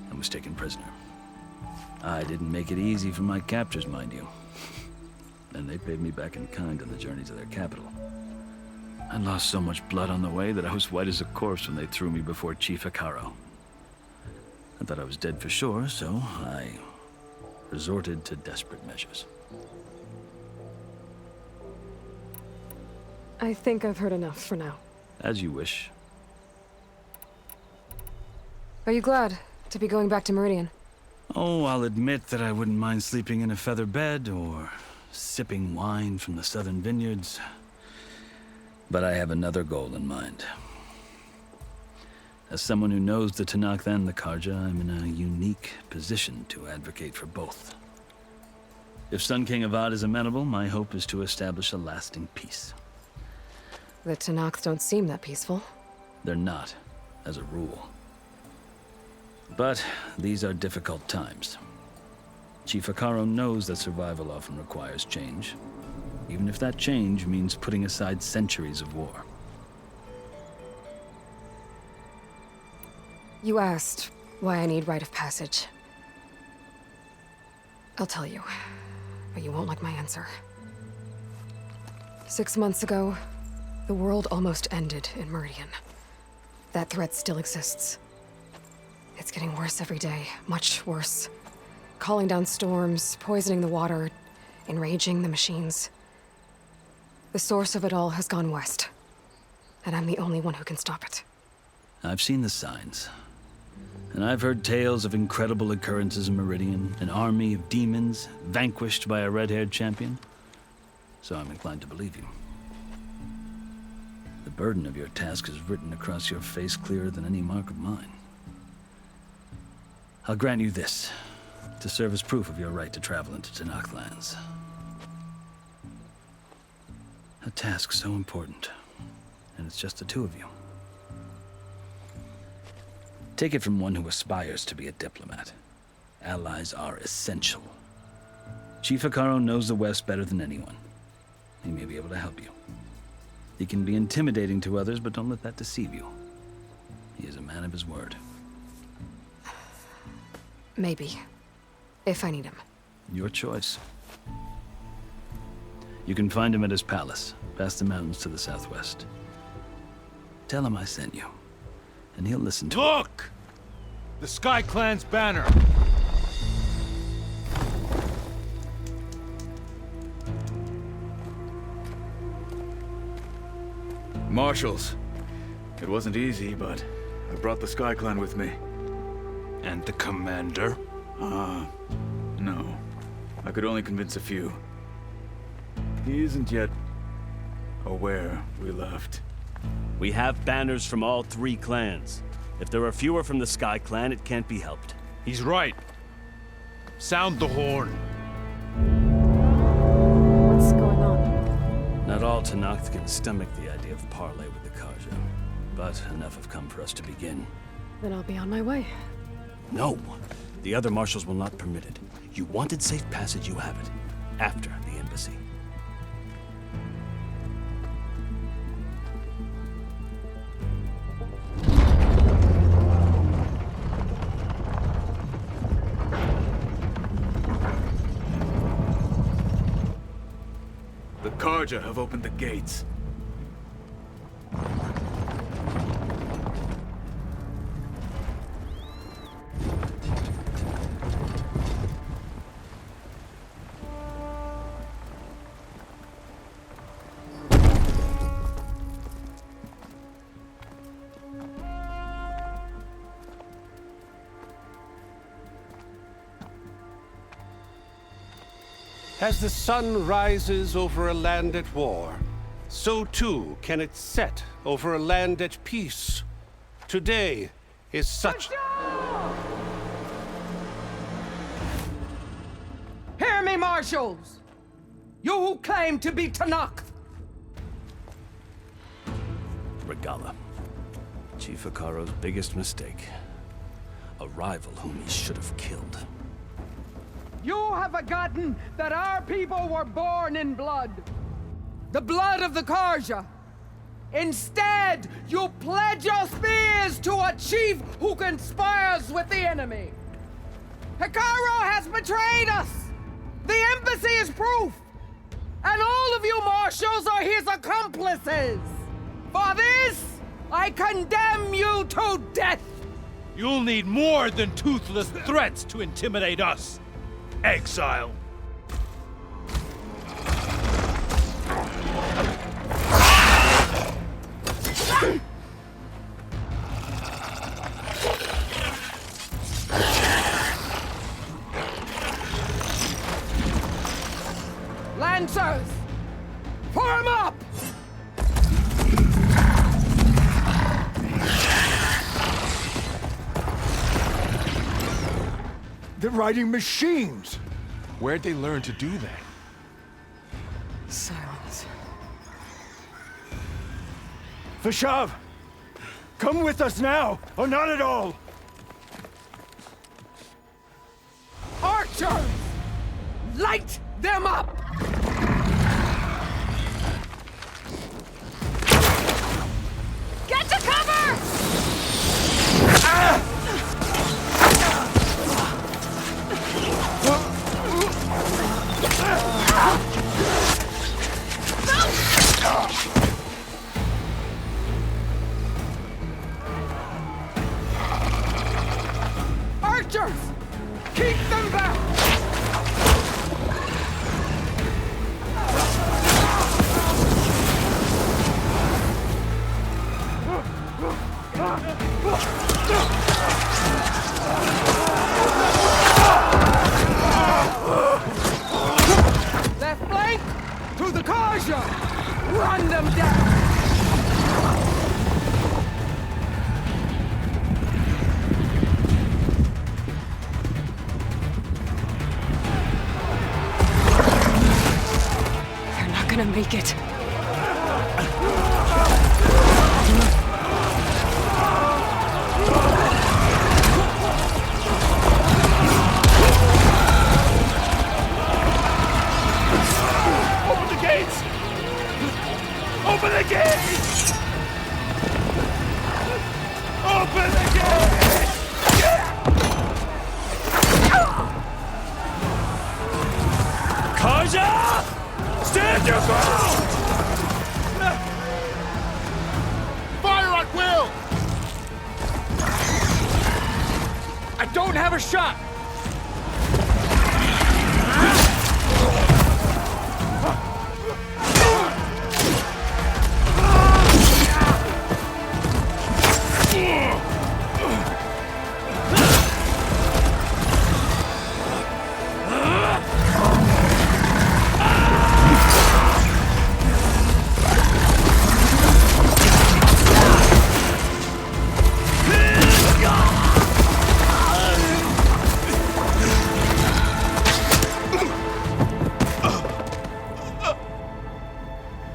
and was taken prisoner. I didn't make it easy for my captors, mind you. And they paid me back in kind on the journey to their capital. I lost so much blood on the way that I was white as a corpse when they threw me before Chief Hekarro. I thought I was dead for sure, so I resorted to desperate measures. I think I've heard enough for now. As you wish. Are you glad to be going back to Meridian? Oh, I'll admit that I wouldn't mind sleeping in a feather bed or sipping wine from the southern vineyards. But I have another goal in mind. As someone who knows the Tenakth and the Carja, I'm in a unique position to advocate for both. If Sun King Avad is amenable, my hope is to establish a lasting peace. The Tenakth don't seem that peaceful. They're not, as a rule. But these are difficult times. Chief Hekarro knows that survival often requires change, even if that change means putting aside centuries of war. You asked why I need rite of passage. I'll tell you, but you won't like my answer. 6 months ago, the world almost ended in Meridian. That threat still exists. It's getting worse every day, much worse. Calling down storms, poisoning the water, enraging the machines. The source of it all has gone west, and I'm the only one who can stop it. I've seen the signs, and I've heard tales of incredible occurrences in Meridian, an army of demons vanquished by a red-haired champion, so I'm inclined to believe you. The burden of your task is written across your face clearer than any mark of mine. I'll grant you this, to serve as proof of your right to travel into Tenakth lands. A task so important, and it's just the two of you. Take it from one who aspires to be a diplomat. Allies are essential. Chief Hekarro knows the West better than anyone. He may be able to help you. He can be intimidating to others, but don't let that deceive you. He is a man of his word. Maybe. If I need him. Your choice. You can find him at his palace, past the mountains to the southwest. Tell him I sent you, and he'll listen to Look! The Sky Clan's banner! Marshals. It wasn't easy, but I brought the Sky Clan with me. And the commander? No. I could only convince a few. He isn't yet aware we left. We have banners from all 3 clans. If there are fewer from the Sky Clan, it can't be helped. He's right. Sound the horn. What's going on? Not all Tenakth can stomach the idea of parley with the Carja, but enough have come for us to begin. Then I'll be on my way. No, the other marshals will not permit it. You wanted safe passage, you have it. After the embassy. The Carja have opened the gates. As the sun rises over a land at war, so too can it set over a land at peace. Today is such... Hear me, marshals! You who claim to be Tanakh! Regalla. Chief Hekarro's biggest mistake. A rival whom he should have killed. You have forgotten that our people were born in blood. The blood of the Karja. Instead, you pledge your spears to a chief who conspires with the enemy. Hekarro has betrayed us! The embassy is proof! And all of you marshals are his accomplices! For this, I condemn you to death! You'll need more than toothless threats to intimidate us. Exile. Lancers! Form up! They're riding machines! Where'd they learn to do that? Silence. Vashav! Come with us now, or not at all! Archers! Light them up! Get to cover! Archers! Keep them back! Left flank! To the Karja! Run them down! They're not gonna make it. Open the gates! Open the gates! Open the gates! Karja! Stand your ground! Fire at will! I don't have a shot!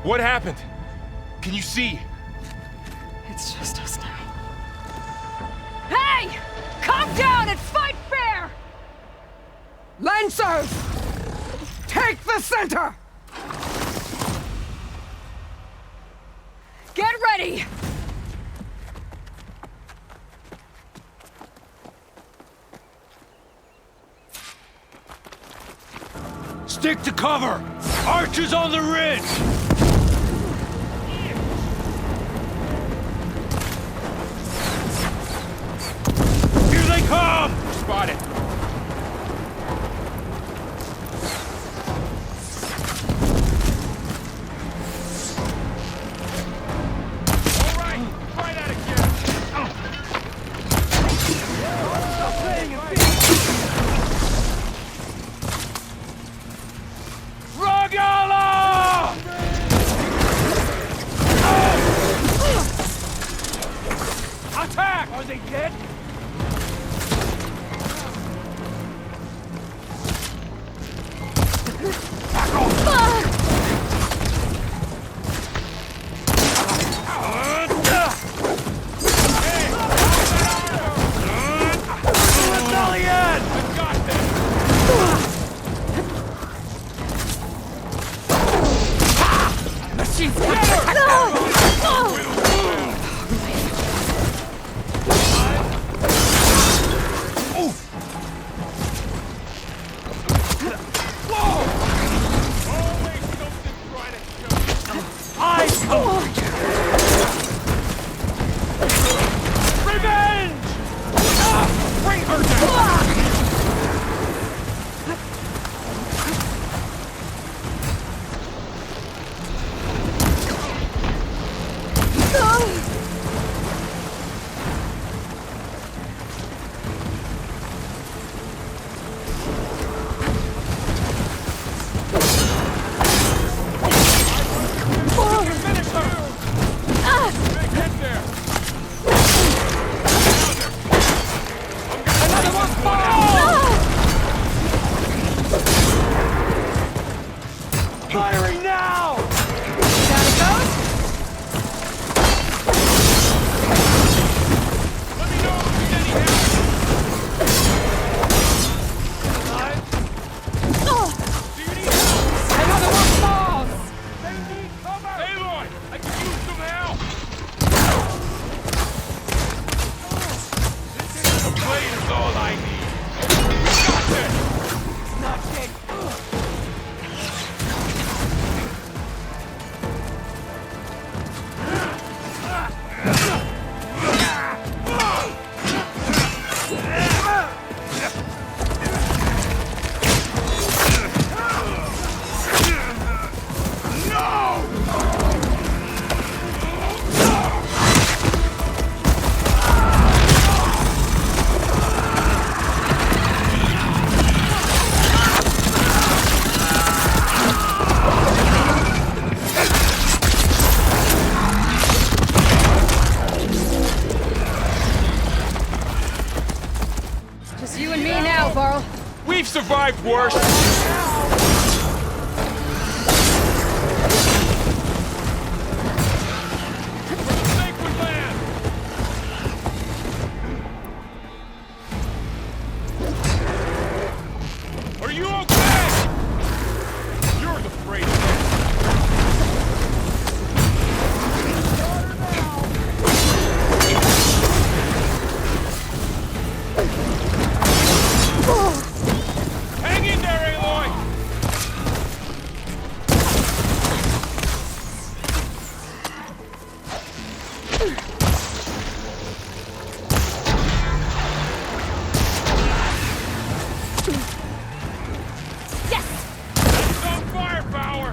What happened? Can you see? It's just us now. Hey! Calm down and fight fair! Lancers! Take the center! Get ready! Stick to cover! Archers on the ridge! Here they come! Spotted. All right, right at it, kid! Stop playing and Was he dead? Firing now! Down it goes! Let me know if there's any help! Do you need help? Another one falls! They need cover! Aloy! I can use some help! This is a blade is all I need! We got this! It's not dead! Just you and me now, Varl. We've survived worse. Are you okay? You're the brave Hang in there, Aloy! Yes! That's some firepower!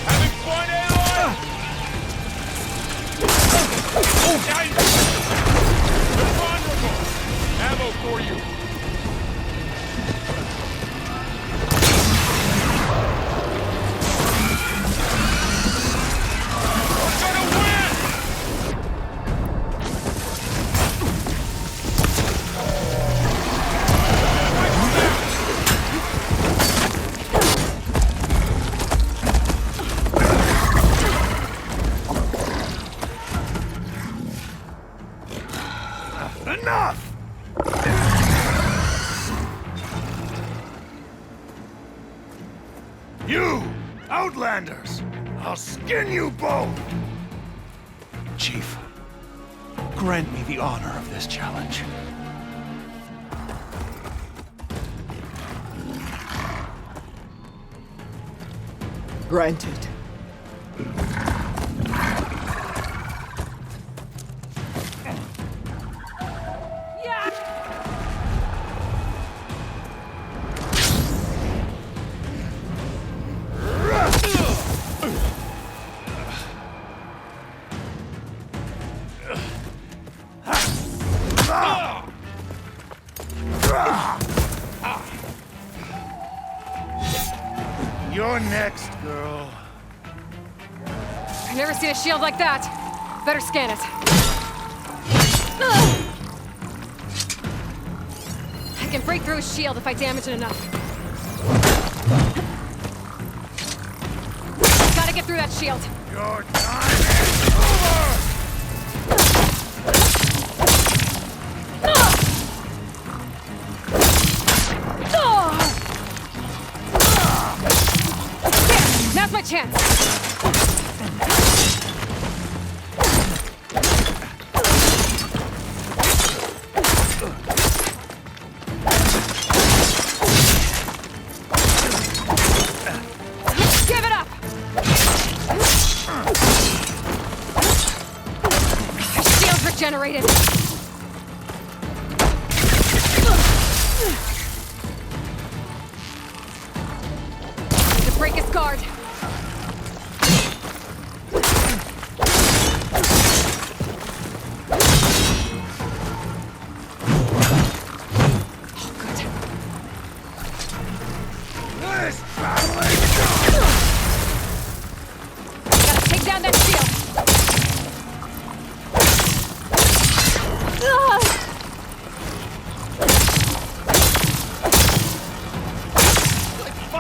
Having fun, Aloy? You're vulnerable! Ammo for you! Enough! You, Outlanders! I'll skin you both! Chief, grant me the honor of this challenge. Granted. You're next, girl. I've never seen a shield like that. Better scan it. I can break through his shield if I damage it enough. Gotta get through that shield. Your time is over! There! Now's my chance! Give it up! Shield's regenerated! Need to break his guard! Gotta take down that shield!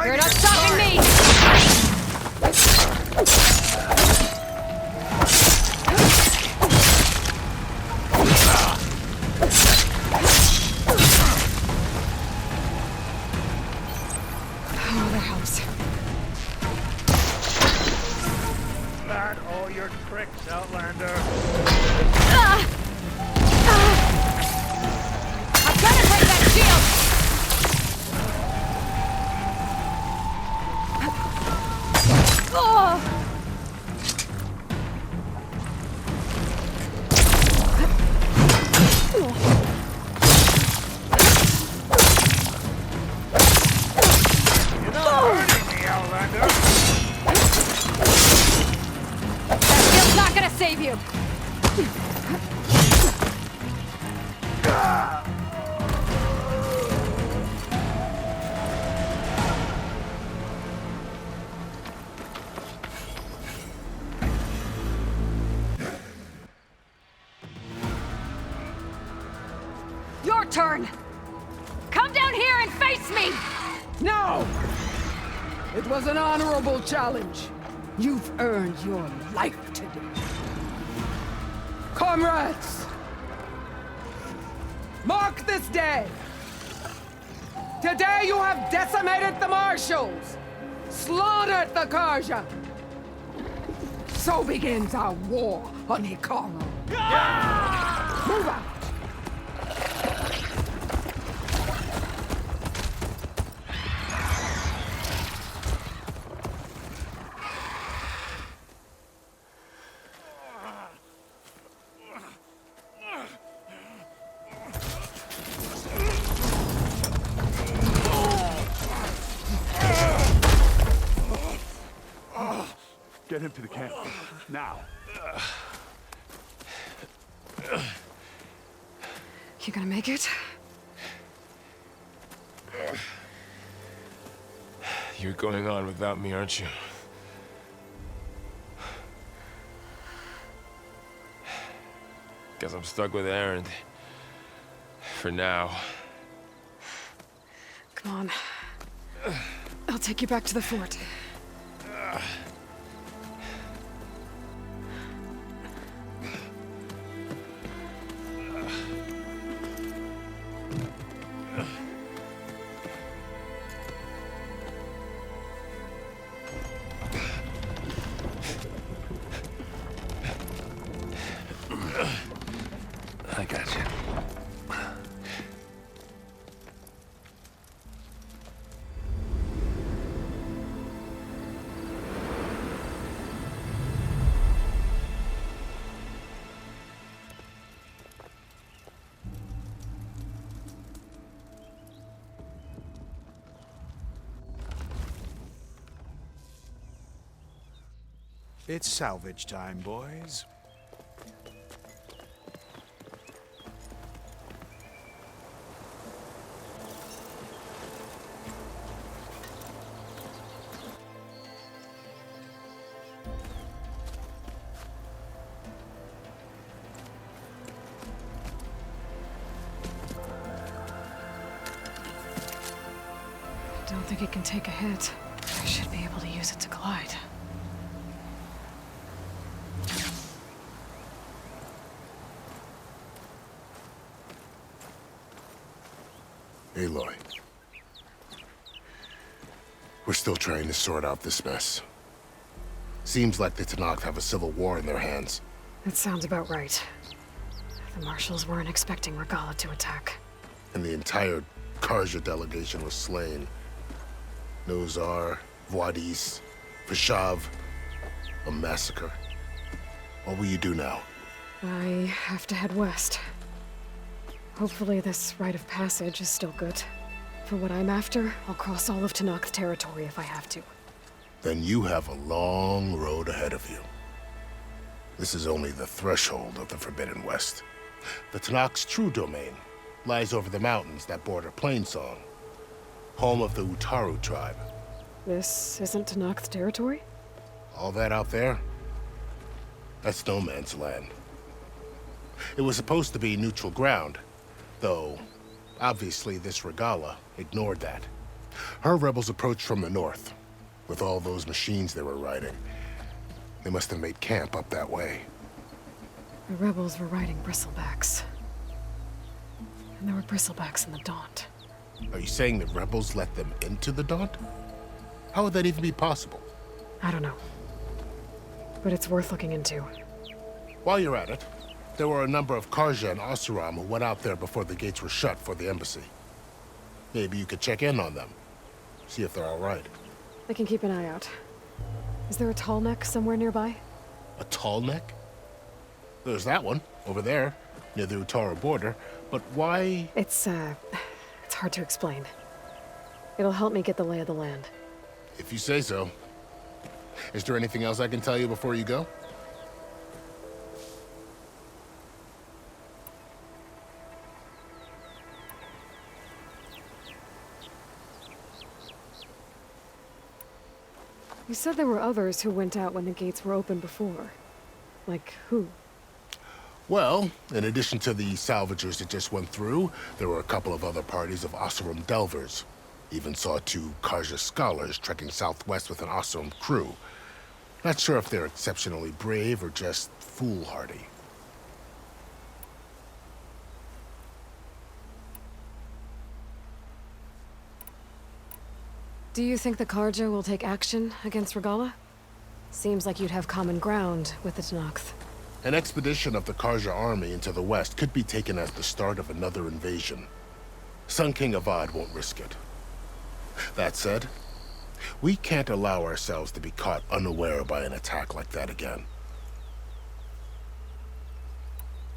You're not stopping me! Oh, that helps. Not all your tricks, Outlander. I've got to break that shield! Oh! You're not hurting me, Outlander. That shield's not gonna save you! Your turn! Come down here and face me! No! It was an honorable challenge. You've earned your life today. Comrades! Mark this day! Today you have decimated the Marshals! Slaughtered the Karja! So begins our war on Hikaru. Move out! Get him to the camp. Now. You gonna make it? You're going on without me, aren't you? Guess I'm stuck with Aaron. For now. Come on. I'll take you back to the fort. I got you. It's salvage time, boys. like it can take a hit. I should be able to use it to glide. Aloy. We're still trying to sort out this mess. Seems like the Tenakth have a civil war in their hands. That sounds about right. The Marshals weren't expecting Regalla to attack. And the entire Carja delegation was slain. Nozar, Wadis, Vashav. A massacre. What will you do now? I have to head west. Hopefully this rite of passage is still good. For what I'm after, I'll cross all of Tenakth territory if I have to. Then you have a long road ahead of you. This is only the threshold of the Forbidden West. The Tenakth's true domain lies over the mountains that border Plainsong, home of the Utaru tribe. This isn't Tenakth territory? All that out there? That's no man's land. It was supposed to be neutral ground, though obviously this Regalla ignored that. Her rebels approached from the north, with all those machines they were riding. They must have made camp up that way. The rebels were riding bristlebacks. And there were bristlebacks in the Daunt. Are you saying the rebels let them into the Daunt? How would that even be possible? I don't know. But it's worth looking into. While you're at it, there were a number of Carja and Oseram who went out there before the gates were shut for the embassy. Maybe you could check in on them. See if they're all right. I can keep an eye out. Is there a tall neck somewhere nearby? A tall neck? There's that one, over there, near the Utaru border. But why? It's hard to explain. It'll help me get the lay of the land. If you say so. Is there anything else I can tell you before you go? You said there were others who went out when the gates were open before. Like who? Well, in addition to the salvagers that just went through, there were a couple of other parties of Oseram delvers. Even saw 2 Carja scholars trekking southwest with an Oseram crew. Not sure if they're exceptionally brave or just foolhardy. Do you think the Carja will take action against Regalla? Seems like you'd have common ground with the Tenakth. An expedition of the Carja army into the west could be taken as the start of another invasion. Sun King Avad won't risk it. That said, we can't allow ourselves to be caught unaware by an attack like that again.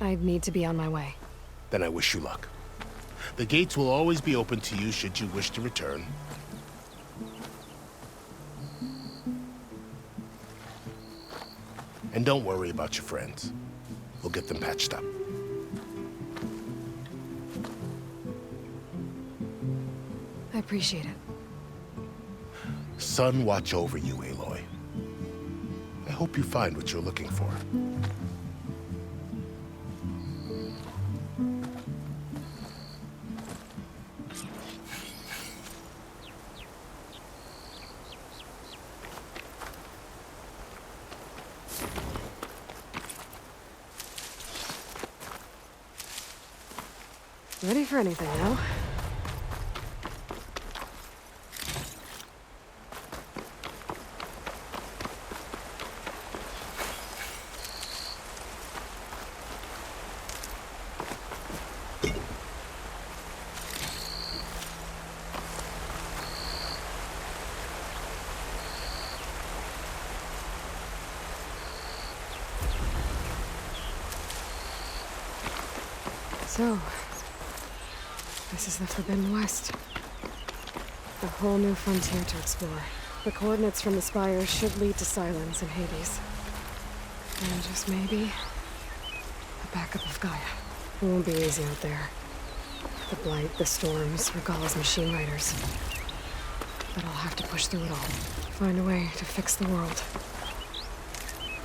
I'd need to be on my way. Then I wish you luck. The gates will always be open to you should you wish to return. And don't worry about your friends. We'll get them patched up. I appreciate it. Sun watch over you, Aloy. I hope you find what you're looking for. Ready for anything now? So, this is the Forbidden West. A whole new frontier to explore. The coordinates from the spires should lead to Silence and Hades. And just maybe, a backup of Gaia. It won't be easy out there. The Blight, the Storms, Regalla's machine riders. But I'll have to push through it all. Find a way to fix the world.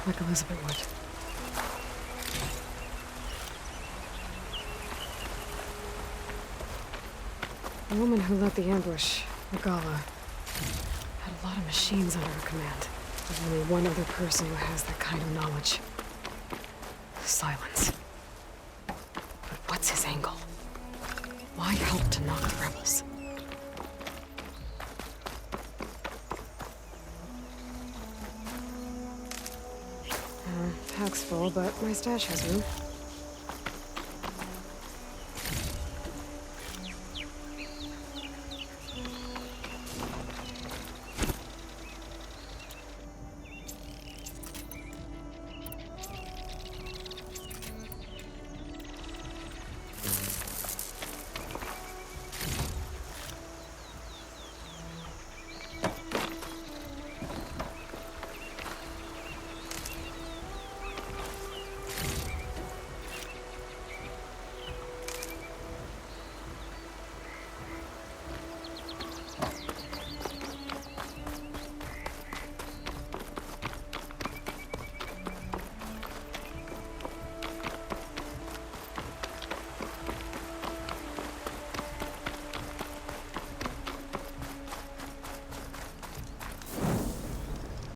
Like Elizabeth would. The woman who led the ambush, Regalla, lot of machines under her command. There's only one other person who has that kind of knowledge. Silence. But what's his angle? Why help to knock the rebels? Pack's full, but my stash has room.